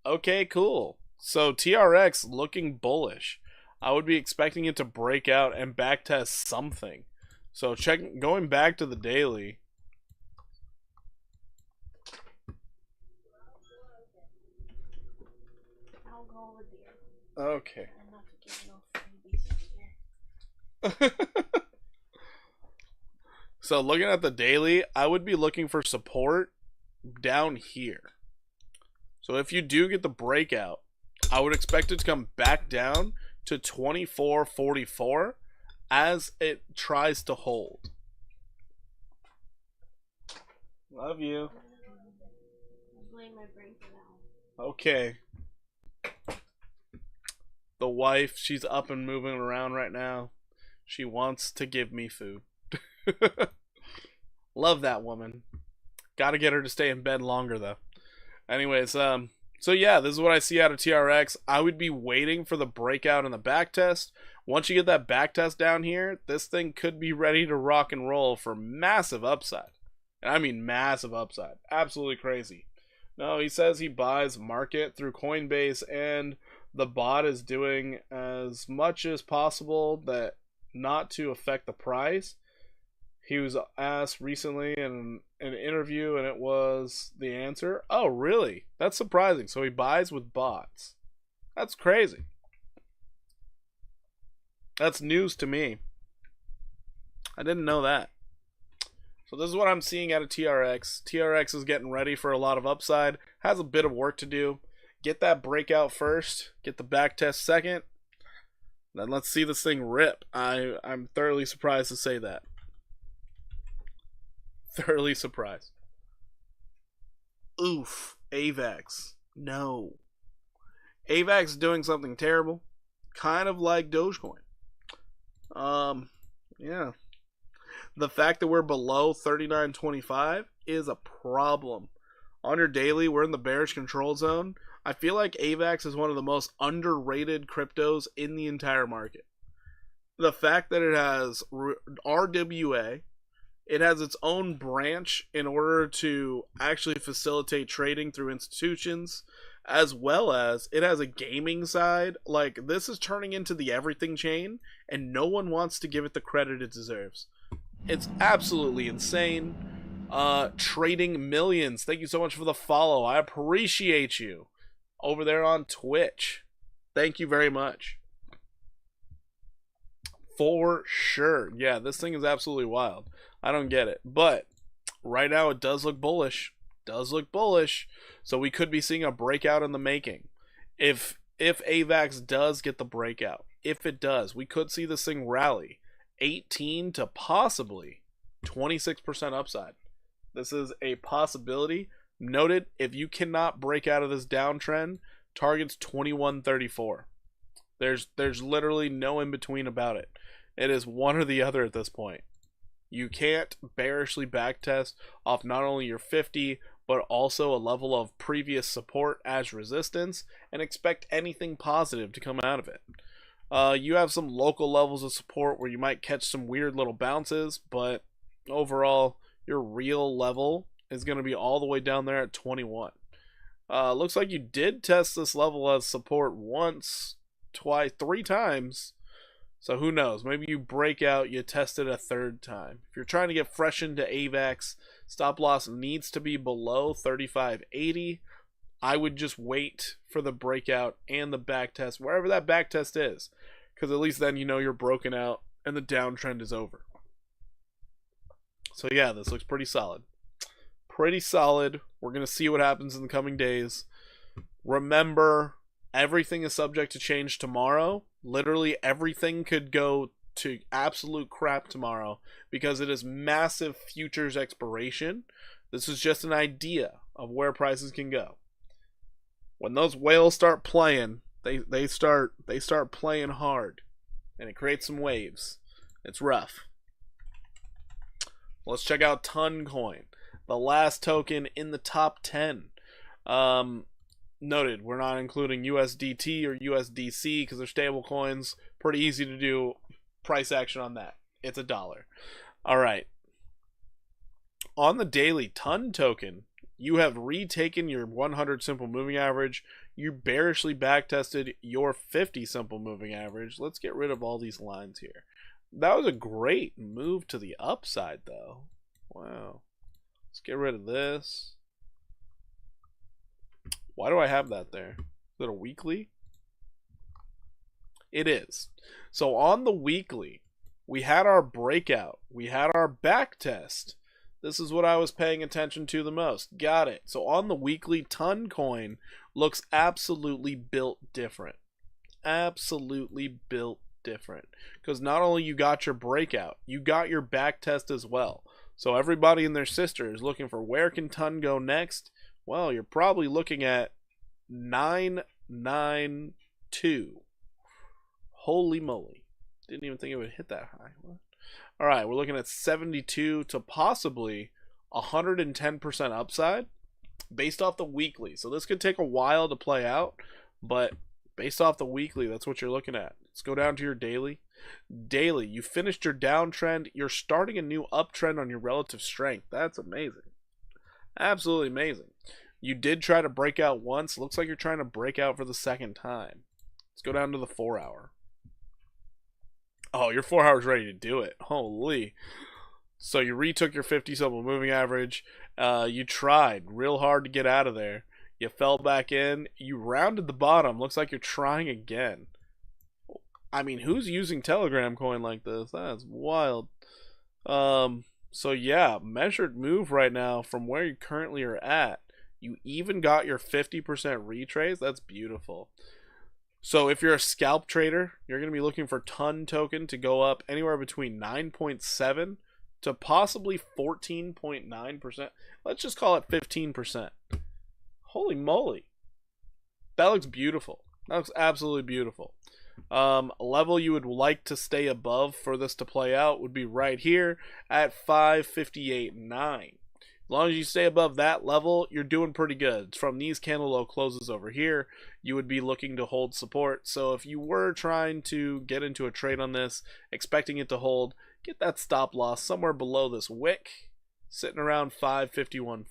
Okay, cool. So TRX looking bullish. I would be expecting it to break out and backtest something. So going back to the daily. I'll go over there. Okay. I'm not to give no freebies over here. So looking at the daily, I would be looking for support down here. So if you do get the breakout, I would expect it to come back down to 24.44 as it tries to hold. Love you. I'm laying my brain for that. Okay. The wife, she's up and moving around right now. She wants to give me food. Love that woman. Gotta get her to stay in bed longer though. Anyways, so yeah, this is what I see out of TRX. I would be waiting for the breakout and the back test. Once you get that back test down here, this thing could be ready to rock and roll for massive upside. And I mean massive upside. Absolutely crazy. No, he says he buys market through Coinbase, and the bot is doing as much as possible that not to affect the price. He was asked recently in an interview, and it was the answer. Oh, really? That's surprising. So he buys with bots. That's crazy. That's news to me. I didn't know that. So this is what I'm seeing out of TRX. TRX is getting ready for a lot of upside. Has a bit of work to do. Get that breakout first. Get the back test second. Then let's see this thing rip. I'm thoroughly surprised to say that. Thoroughly surprised. Oof. AVAX. No. AVAX doing something terrible. Kind of like Dogecoin. Yeah. The fact that we're below 39.25 is a problem. On your daily, we're in the bearish control zone. I feel like AVAX is one of the most underrated cryptos in the entire market. The fact that it has RWA, it has its own branch in order to actually facilitate trading through institutions, as well as it has a gaming side. Like, this is turning into the everything chain, and no one wants to give it the credit it deserves. It's absolutely insane. Trading Millions, thank you so much for the follow. I appreciate you over there on Twitch. Thank you very much. For sure. Yeah, this thing is absolutely wild. I don't get it. But right now it does look bullish. Does look bullish. So we could be seeing a breakout in the making. If AVAX does get the breakout, if it does, we could see this thing rally 18 to possibly 26% upside. This is a possibility. Noted, if you cannot break out of this downtrend, target's 2134. There's literally no in between about it. It is one or the other at this point. You can't bearishly backtest off not only your 50, but also a level of previous support as resistance and expect anything positive to come out of it. You have some local levels of support where you might catch some weird little bounces, but overall, your real level is going to be all the way down there at 21. Looks like you did test this level as support once, twice, 3 times. So who knows? Maybe you break out, you test it a 3rd time. If you're trying to get fresh into AVAX, stop loss needs to be below 35.80. I would just wait for the breakout and the back test, wherever that back test is, because at least then you know you're broken out and the downtrend is over. So yeah, this looks pretty solid. Pretty solid. We're going to see what happens in the coming days. Remember, everything is subject to change tomorrow. Literally everything could go to absolute crap tomorrow because it is massive futures expiration. This is just an idea of where prices can go. When those whales start playing, they start playing hard, and it creates some waves. It's rough. Let's check out Toncoin, the last token in the top 10. Noted, we're not including USDT or USDC because they're stable coins. Pretty easy to do price action on that. It's $1. All right. On the daily Ton token, you have retaken your 100 simple moving average. You bearishly backtested your 50 simple moving average. Let's get rid of all these lines here. That was a great move to the upside, though. Wow. Let's get rid of this. Why do I have that there? Is it a weekly? It is. So on the weekly, we had our breakout. We had our back test. This is what I was paying attention to the most. Got it. So on the weekly, Toncoin looks absolutely built different. Absolutely built different. Because not only you got your breakout, you got your back test as well. So everybody and their sister is looking for where can Ton go next. Well, you're probably looking at 992. Holy moly. Didn't even think it would hit that high. What? All right, we're looking at 72 to possibly 110% upside based off the weekly. So this could take a while to play out, but based off the weekly, that's what you're looking at. Let's go down to your daily. Daily, you finished your downtrend. You're starting a new uptrend on your relative strength. That's amazing. Absolutely amazing. You did try to break out once. Looks like you're trying to break out for the 2nd time. Let's go down to the 4 hour. Oh, your 4 hour's ready to do it. Holy. So you retook your 50 simple moving average. You tried real hard to get out of there. You fell back in. You rounded the bottom. Looks like you're trying again. I mean, who's using Telegram coin like this? That's wild. So yeah, measured move right now from where you currently are at. You even got your 50% retrace. That's beautiful. So if you're a scalp trader, you're going to be looking for Ton token to go up anywhere between 9.7 to possibly 14.9%. Let's just call it 15%. Holy moly. That looks beautiful. That looks absolutely beautiful. A level you would like to stay above for this to play out would be right here at 558.9. As long as you stay above that level, you're doing pretty good. From these candle low closes over here, you would be looking to hold support. So if you were trying to get into a trade on this, expecting it to hold, get that stop loss somewhere below this wick, sitting around 551.4.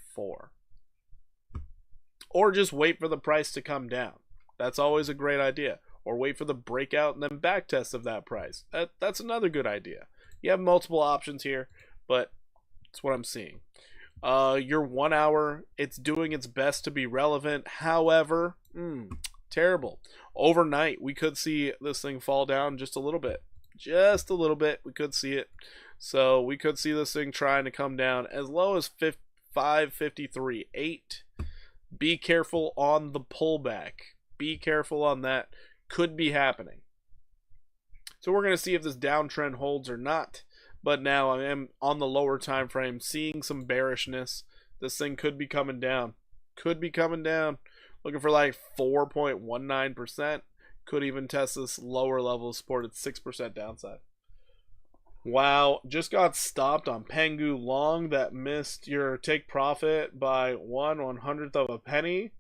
Or just wait for the price to come down. That's always a great idea. Or wait for the breakout and then back test of that price. That's another good idea. You have multiple options here, but it's what I'm seeing. Your 1 hour, it's doing its best to be relevant. However, terrible. Overnight, we could see this thing fall down just a little bit. Just a little bit. We could see it. So we could see this thing trying to come down as low as 553.8. Be careful on the pullback. Be careful on that. Could be happening. So we're going to see if this downtrend holds or not. But now I am on the lower time frame seeing some bearishness. This thing could be coming down. Could be coming down. Looking for like 4.19%. Could even test this lower level of support at 6% downside. Wow, just got stopped on Pengu Long that missed your take profit by 1/100th of a penny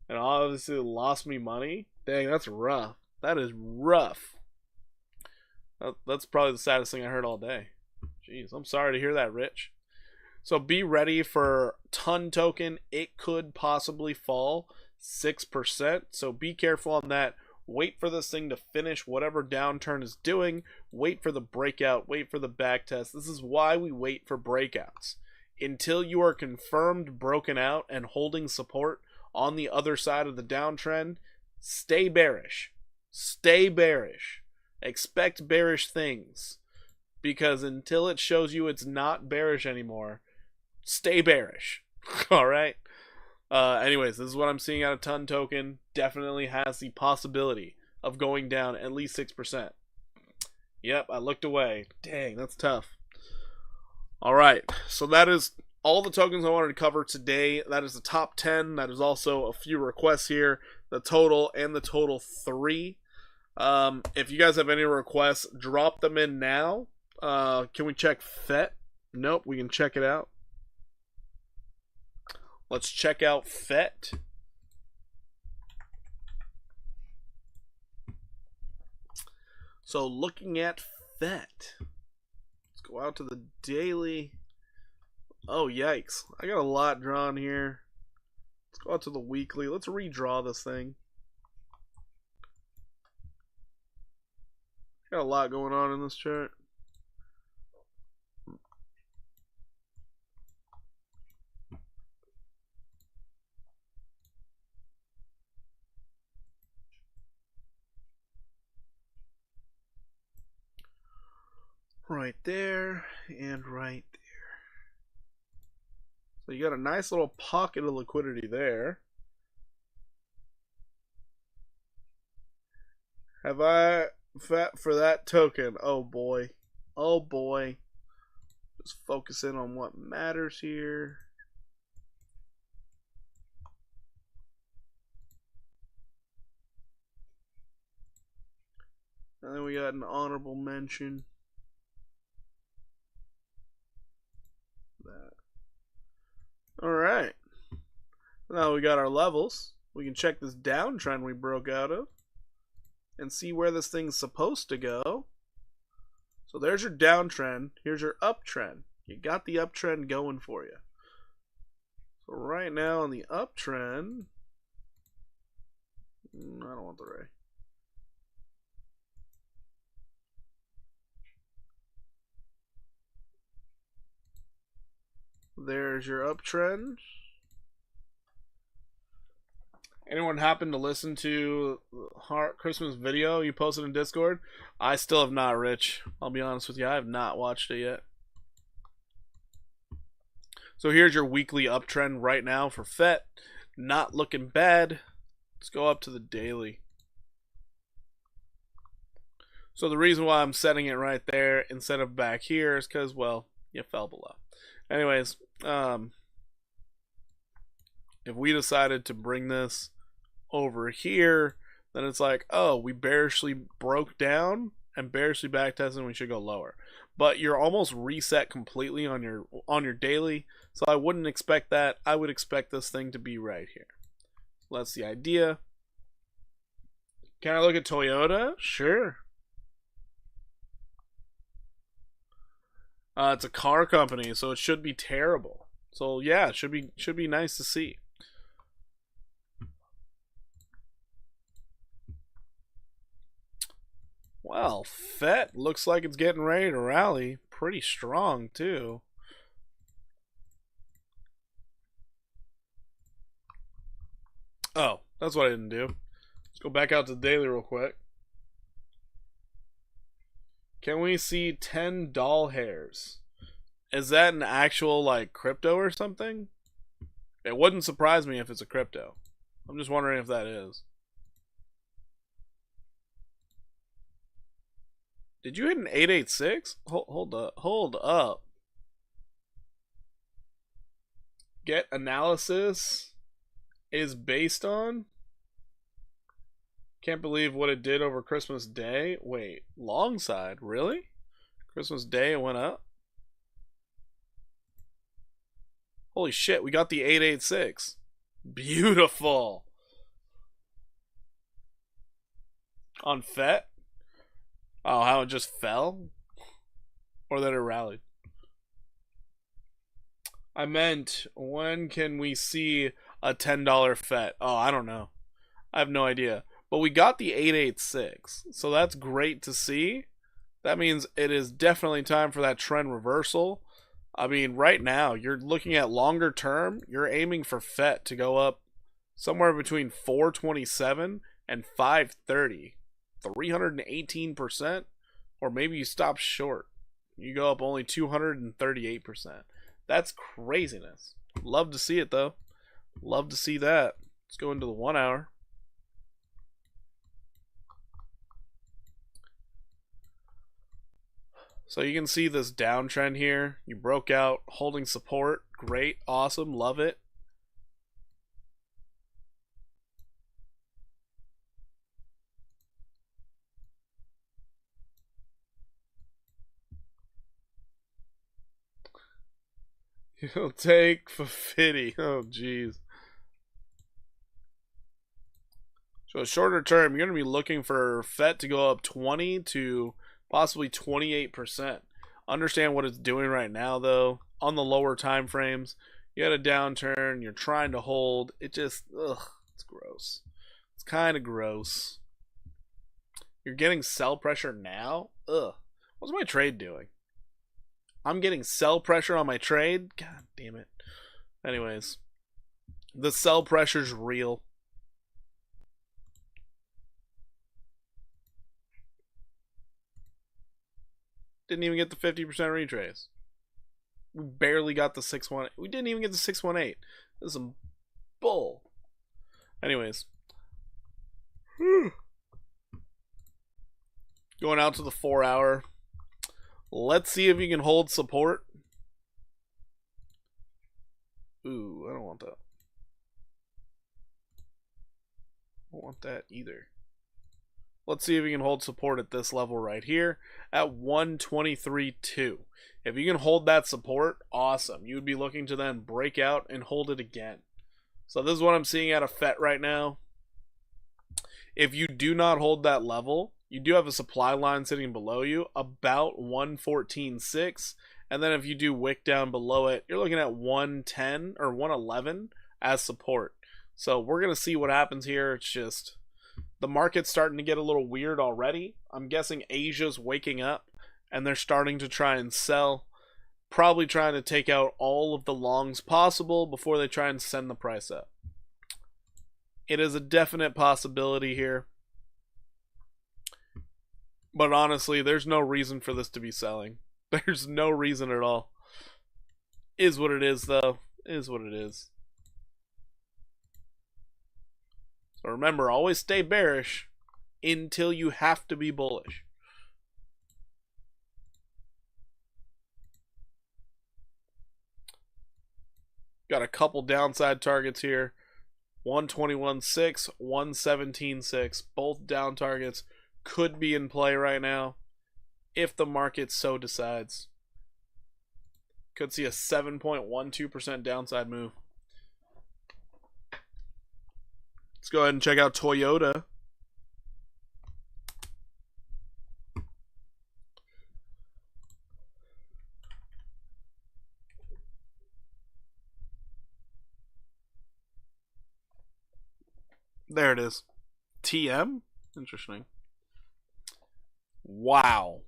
and obviously lost me money. Dang, that's rough. That is rough. That's probably the saddest thing I heard all day. Jeez, I'm sorry to hear that, Rich. So be ready for ton token. It could possibly fall 6%. So be careful on that. Wait for this thing to finish whatever downturn is doing. Wait for the breakout. Wait for the back test. This is why we wait for breakouts. Until you are confirmed broken out and holding support on the other side of the downtrend, stay bearish. Stay bearish. Expect bearish things. Because until it shows you it's not bearish anymore, stay bearish. Alright? Anyways, this is what I'm seeing out of ton token. Definitely has the possibility of going down at least 6%. Yep, I looked away. Dang, that's tough. Alright, so that is all the tokens I wanted to cover today. That is the top 10. That is also a few requests here. The total and the total 3. If you guys have any requests, drop them in now. Can we check FET? Nope, we can check it out. Let's check out FET. So looking at FET. Let's go out to the daily. Oh, yikes. I got a lot drawn here. Let's go out to the weekly. Let's redraw this thing. Got a lot going on in this chart. Right there and right there. So you got a nice little pocket of liquidity there. Have I fat for that token? Oh boy. Oh boy. Just focus in on what matters here. And then we got an honorable mention. That. Alright. Now we got our levels. We can check this downtrend we broke out of and see where this thing's supposed to go. So there's your downtrend. Here's your uptrend. You got the uptrend going for you. So right now on the uptrend, I don't want the ray. There's your uptrend. Anyone happen to listen to Christmas video you posted in Discord? I still have not, Rich. I'll be honest with you. I have not watched it yet. So here's your weekly uptrend right now for FET. Not looking bad. Let's go up to the daily. So the reason why I'm setting it right there instead of back here is because, well, you fell below. Anyways, if we decided to bring this over here, then it's like, oh, we bearishly broke down and bearishly backtested and we should go lower. But you're almost reset completely on your daily, so I wouldn't expect that. I would expect this thing to be right here. So that's the idea. Can I look at Toyota? Sure. It's a car company, so it should be terrible. So yeah, it should be nice to see. Well, FET looks like it's getting ready to rally pretty strong too. Oh, that's what I didn't do. Let's go back out to the daily real quick. Can we see 10 doll hairs? Is that an actual, like, crypto or something? It wouldn't surprise me if it's a crypto. I'm just wondering if that is. Did you hit an 886? Hold up. Hold up. Get analysis is based on? Can't believe what it did over Christmas Day. Wait, long side, really? Christmas Day it went up? Holy shit, we got the 886. Beautiful. On FET? Oh, how it just fell? Or that it rallied? I meant, when can we see a $10 FET? Oh, I don't know. I have no idea. But we got the 886, so that's great to see. That means it is definitely time for that trend reversal. I mean, right now, you're looking at longer term, you're aiming for FET to go up somewhere between 427 and 530. 318%, or maybe you stop short. You go up only 238%. That's craziness. Love to see it, though. Love to see that. Let's go into the 1 hour. So you can see this downtrend here. You broke out, holding support. Great, awesome, love it. You'll take Fafiti. Oh, jeez. So shorter term, you're going to be looking for FET to go up 20 to possibly 28%. Understand what it's doing right now, though. On the lower time frames, you had a downturn. You're trying to hold. It just, it's gross. It's kind of gross. You're getting sell pressure now? What's my trade doing? I'm getting sell pressure on my trade? God damn it. Anyways, the sell pressure's real. Didn't even get the 50% retrace. We barely got the 618. We didn't even get the 618. This is some bull. Anyways. Going out to the 4 hour. Let's see if you can hold support. Ooh, I don't want that. I don't want that either. Let's see if you can hold support at this level right here at 123.2. If you can hold that support, awesome. You would be looking to then break out and hold it again. So this is what I'm seeing out of FET right now. If you do not hold that level, you do have a supply line sitting below you, about 114.6. And then if you do wick down below it, you're looking at 110 or 111 as support. So we're going to see what happens here. It's just the market's starting to get a little weird already. I'm guessing Asia's waking up and they're starting to try and sell. Probably trying to take out all of the longs possible before they try and send the price up. It is a definite possibility here. But honestly, there's no reason for this to be selling. There's no reason at all. Is what it is, though. Is what it is. So remember, always stay bearish until you have to be bullish. Got a couple downside targets here. 121.6, 117.6. Both down targets could be in play right now if the market so decides. Could see a 7.12% downside move. Let's go ahead and check out Toyota. There it is. TM? Interesting. Wow.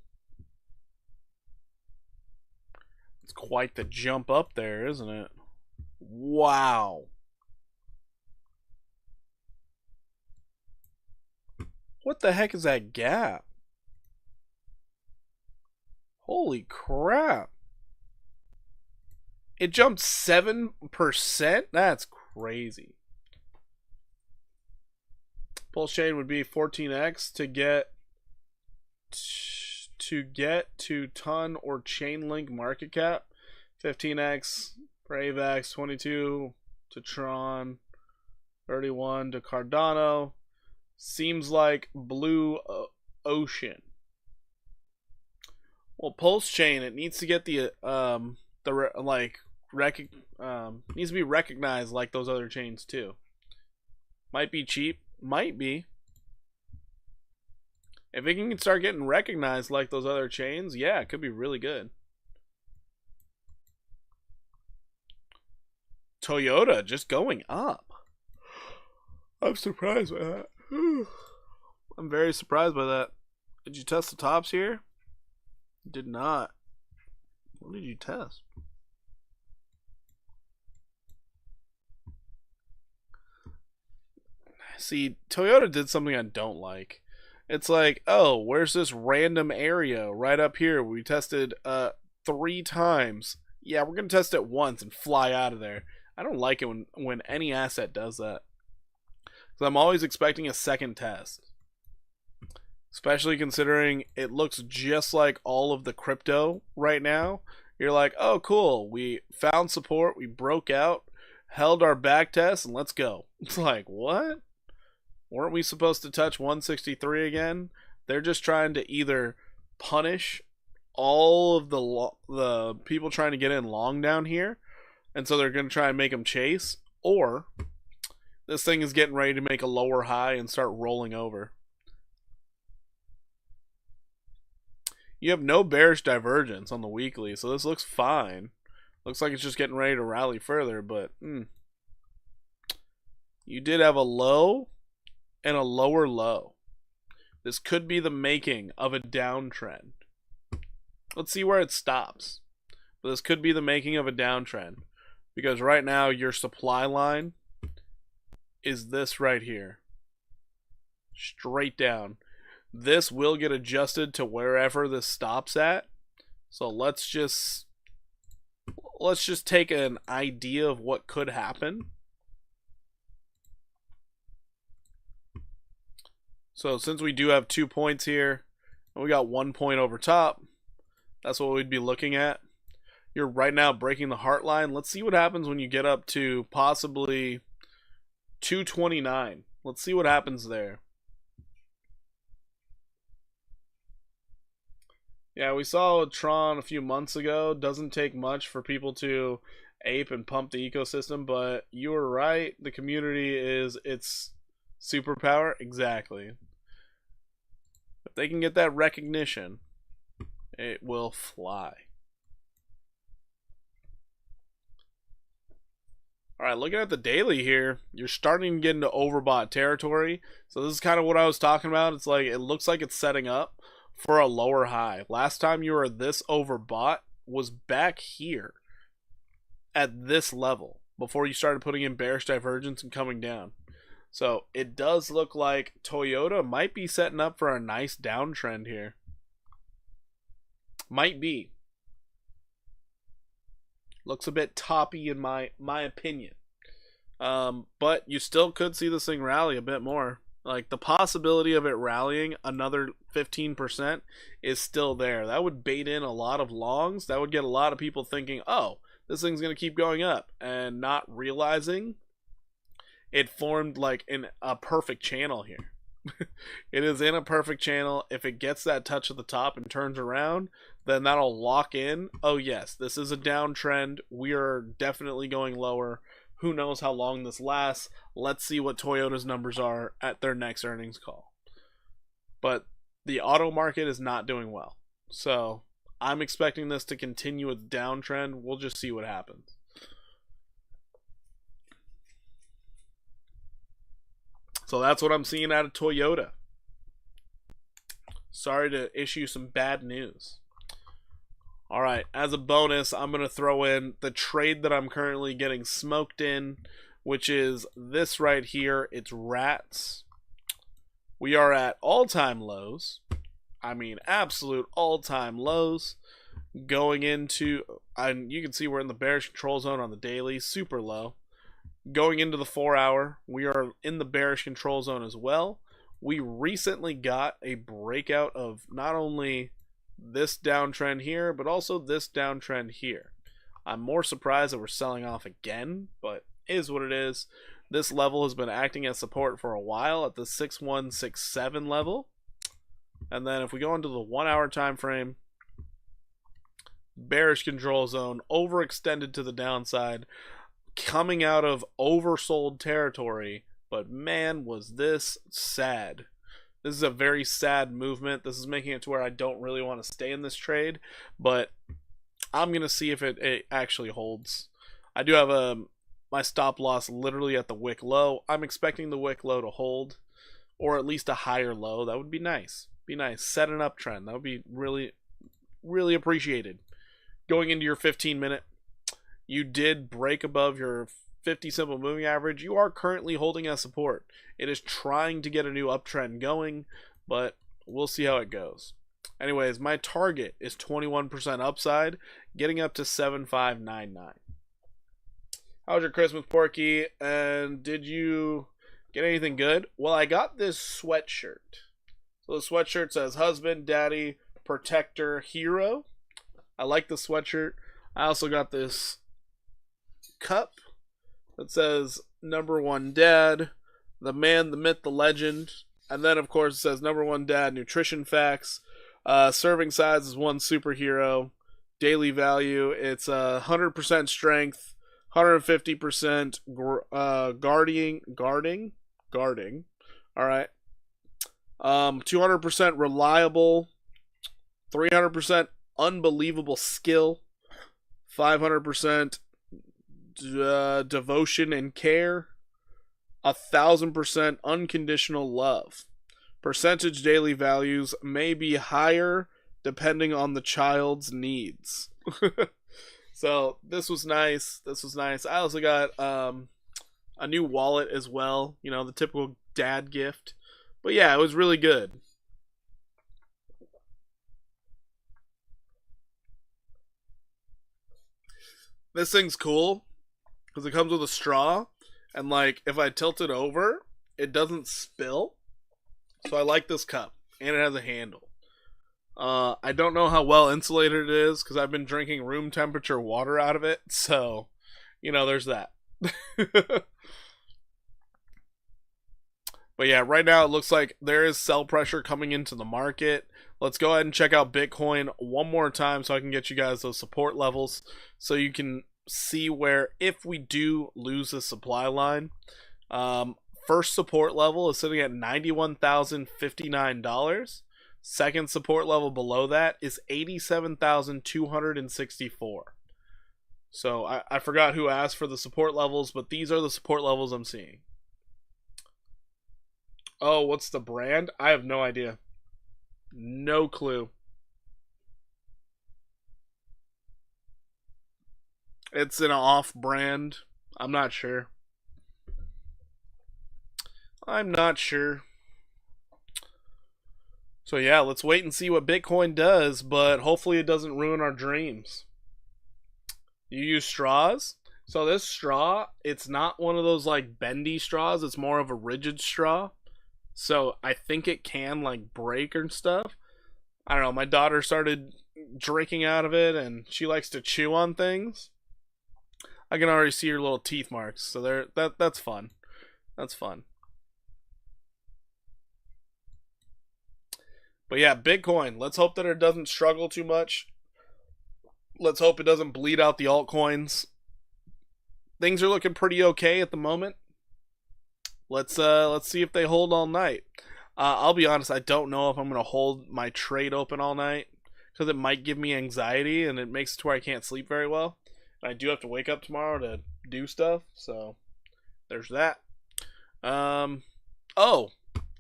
It's quite the jump up there, isn't it? Wow. What the heck is that gap? Holy crap. It jumped 7%? That's crazy. Pulse chain would be 14x to get to ton or chain link market cap. 15x for AVAX, 22 to Tron, 31 to Cardano. Seems like blue ocean. Well, Pulse chain, it needs to get needs to be recognized like those other chains too. Might be cheap, might be. If it can start getting recognized like those other chains, yeah, it could be really good. Toyota just going up. I'm surprised by that. I'm very surprised by that. Did you test the tops here? Did not. What did you test? See, Toyota did something I don't like. It's like, oh, where's this random area right up here? We tested 3 times. Yeah, we're going to test it once and fly out of there. I don't like it when any asset does that. Because I'm always expecting a second test. Especially considering it looks just like all of the crypto right now. You're like, oh, cool. We found support. We broke out, held our back test, and let's go. It's like, what? Weren't we supposed to touch 163 again? They're just trying to either punish all of the people trying to get in long down here, and so they're going to try and make them chase, or this thing is getting ready to make a lower high and start rolling over. You have no bearish divergence on the weekly, so this looks fine. Looks like it's just getting ready to rally further, but you did have a low and a lower low. This could be the making of a downtrend. Let's see where it stops. But this could be the making of a downtrend. Because right now your supply line is this right here. Straight down. This will get adjusted to wherever this stops at. So let's just take an idea of what could happen. So since we do have 2 points here, and we got 1 point over top, that's what we'd be looking at. You're right now breaking the heart line. Let's see what happens when you get up to possibly 229. Let's see what happens there. Yeah, we saw Tron a few months ago. Doesn't take much for people to ape and pump the ecosystem, but you were right. The community is its superpower. Exactly. If they can get that recognition, it will fly. Alright, looking at the daily here, you're starting to get into overbought territory. So this is kind of what I was talking about. It's like, it looks like it's setting up for a lower high. Last time you were this overbought was back here at this level before you started putting in bearish divergence and coming down. So it does look like Toyota might be setting up for a nice downtrend here. Might be. Looks a bit toppy in my opinion. But you still could see this thing rally a bit more. Like, the possibility of it rallying another 15% is still there. That would bait in a lot of longs. That would get a lot of people thinking, oh, this thing's going to keep going up, and not realizing it formed like in a perfect channel here. It is in a perfect channel. If it gets that touch at the top and turns around, then that'll lock in. Oh yes, this is a downtrend. We are definitely going lower. Who knows how long this lasts? Let's see what Toyota's numbers are at their next earnings call. But the auto market is not doing well. So I'm expecting this to continue its downtrend. We'll just see what happens. So that's what I'm seeing out of Toyota. Sorry to issue some bad news. Alright, as a bonus, I'm going to throw in the trade that I'm currently getting smoked in, which is this right here. It's rats. We are at all-time lows. I mean, absolute all-time lows. going into, and you can see we're in the bearish control zone on the daily, super low. Going into the 4 hour, we are in the bearish control zone as well. We recently got a breakout of not only this downtrend here, but also this downtrend here. I'm more surprised that we're selling off again, but it is what it is. This level has been acting as support for a while at the 6167 level. And then if we go into the 1 hour time frame, bearish control zone, overextended to the downside, coming out of oversold territory. But man, was this sad. This is a very sad movement. This is making it to where I don't really want to stay in this trade, but I'm going to see if it actually holds. I do have my stop loss literally at the wick low. I'm expecting the wick low to hold, or at least a higher low. That would be nice. Be nice. Set an uptrend. That would be really, really appreciated. Going into your 15-minute, you did break above your 50 simple moving average. You are currently holding as support. It is trying to get a new uptrend going, but we'll see how it goes. Anyways, my target is 21% upside, getting up to 7599. How was your Christmas, Porky? And did you get anything good? Well, I got this sweatshirt. So the sweatshirt says husband, daddy, protector, hero. I like the sweatshirt. I also got this cup that says #1 dad, the man, the myth, the legend. And then, of course, it says #1 dad, nutrition facts. Serving size is 1 superhero. Daily value, it's 100% strength, 150% guarding. All right. 200% reliable, 300% unbelievable skill, 500% devotion and care, 1,000% unconditional love. Percentage daily values may be higher depending on the child's needs. So this was nice. This was nice. I also got a new wallet as well. You know, the typical dad gift. But yeah, it was really good. This thing's cool because it comes with a straw, and like if I tilt it over, it doesn't spill. So I like this cup, and it has a handle. I don't know how well insulated it is because I've been drinking room temperature water out of it. So, you know, there's that. But yeah, right now it looks like there is sell pressure coming into the market. Let's go ahead and check out Bitcoin one more time so I can get you guys those support levels so you can see where if we do lose the supply line. First support level is sitting at $91,059. Second support level below that is $87,264. So I forgot who asked for the support levels, but these are the support levels I'm seeing. Oh, what's the brand? I have no idea. No clue. It's an off-brand. I'm not sure. I'm not sure. So yeah, let's wait and see what Bitcoin does, but hopefully it doesn't ruin our dreams. You use straws? So this straw, it's not one of those like bendy straws, it's more of a rigid straw. So I think it can like break and stuff. I don't know, my daughter started drinking out of it and she likes to chew on things. I can already see her little teeth marks, so that's fun. That's fun. But yeah, Bitcoin, let's hope that it doesn't struggle too much. Let's hope it doesn't bleed out the altcoins. Things are looking pretty okay at the moment. Let's see if they hold all night. I'll be honest, I don't know if I'm going to hold my trade open all night because it might give me anxiety and it makes it to where I can't sleep very well. And I do have to wake up tomorrow to do stuff, so there's that.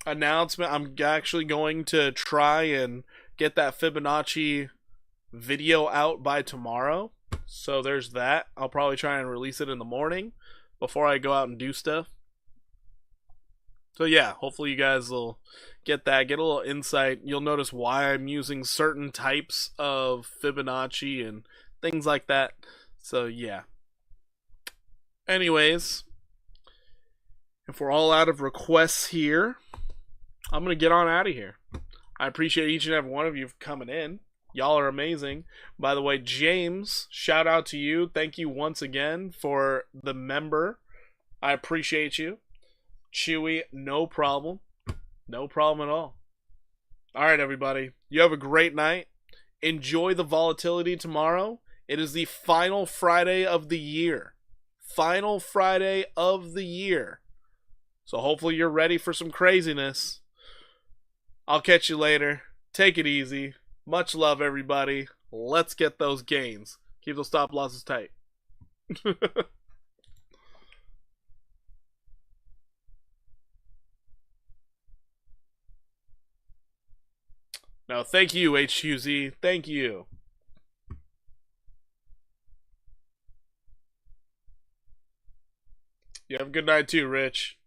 Announcement. I'm actually going to try and get that Fibonacci video out by tomorrow. So there's that. I'll probably try and release it in the morning before I go out and do stuff. So yeah, hopefully you guys will get that, get a little insight. You'll notice why I'm using certain types of Fibonacci and things like that. So yeah. Anyways, if we're all out of requests here, I'm going to get on out of here. I appreciate each and every one of you for coming in. Y'all are amazing. By the way, James, shout out to you. Thank you once again for the member. I appreciate you. Chewy, no problem. No problem at all. All right, everybody. You have a great night. Enjoy the volatility tomorrow. It is the final Friday of the year. Final Friday of the year. So hopefully you're ready for some craziness. I'll catch you later. Take it easy. Much love, everybody. Let's get those gains. Keep those stop losses tight. Now, thank you, HQZ. Thank you. You have a good night too, Rich.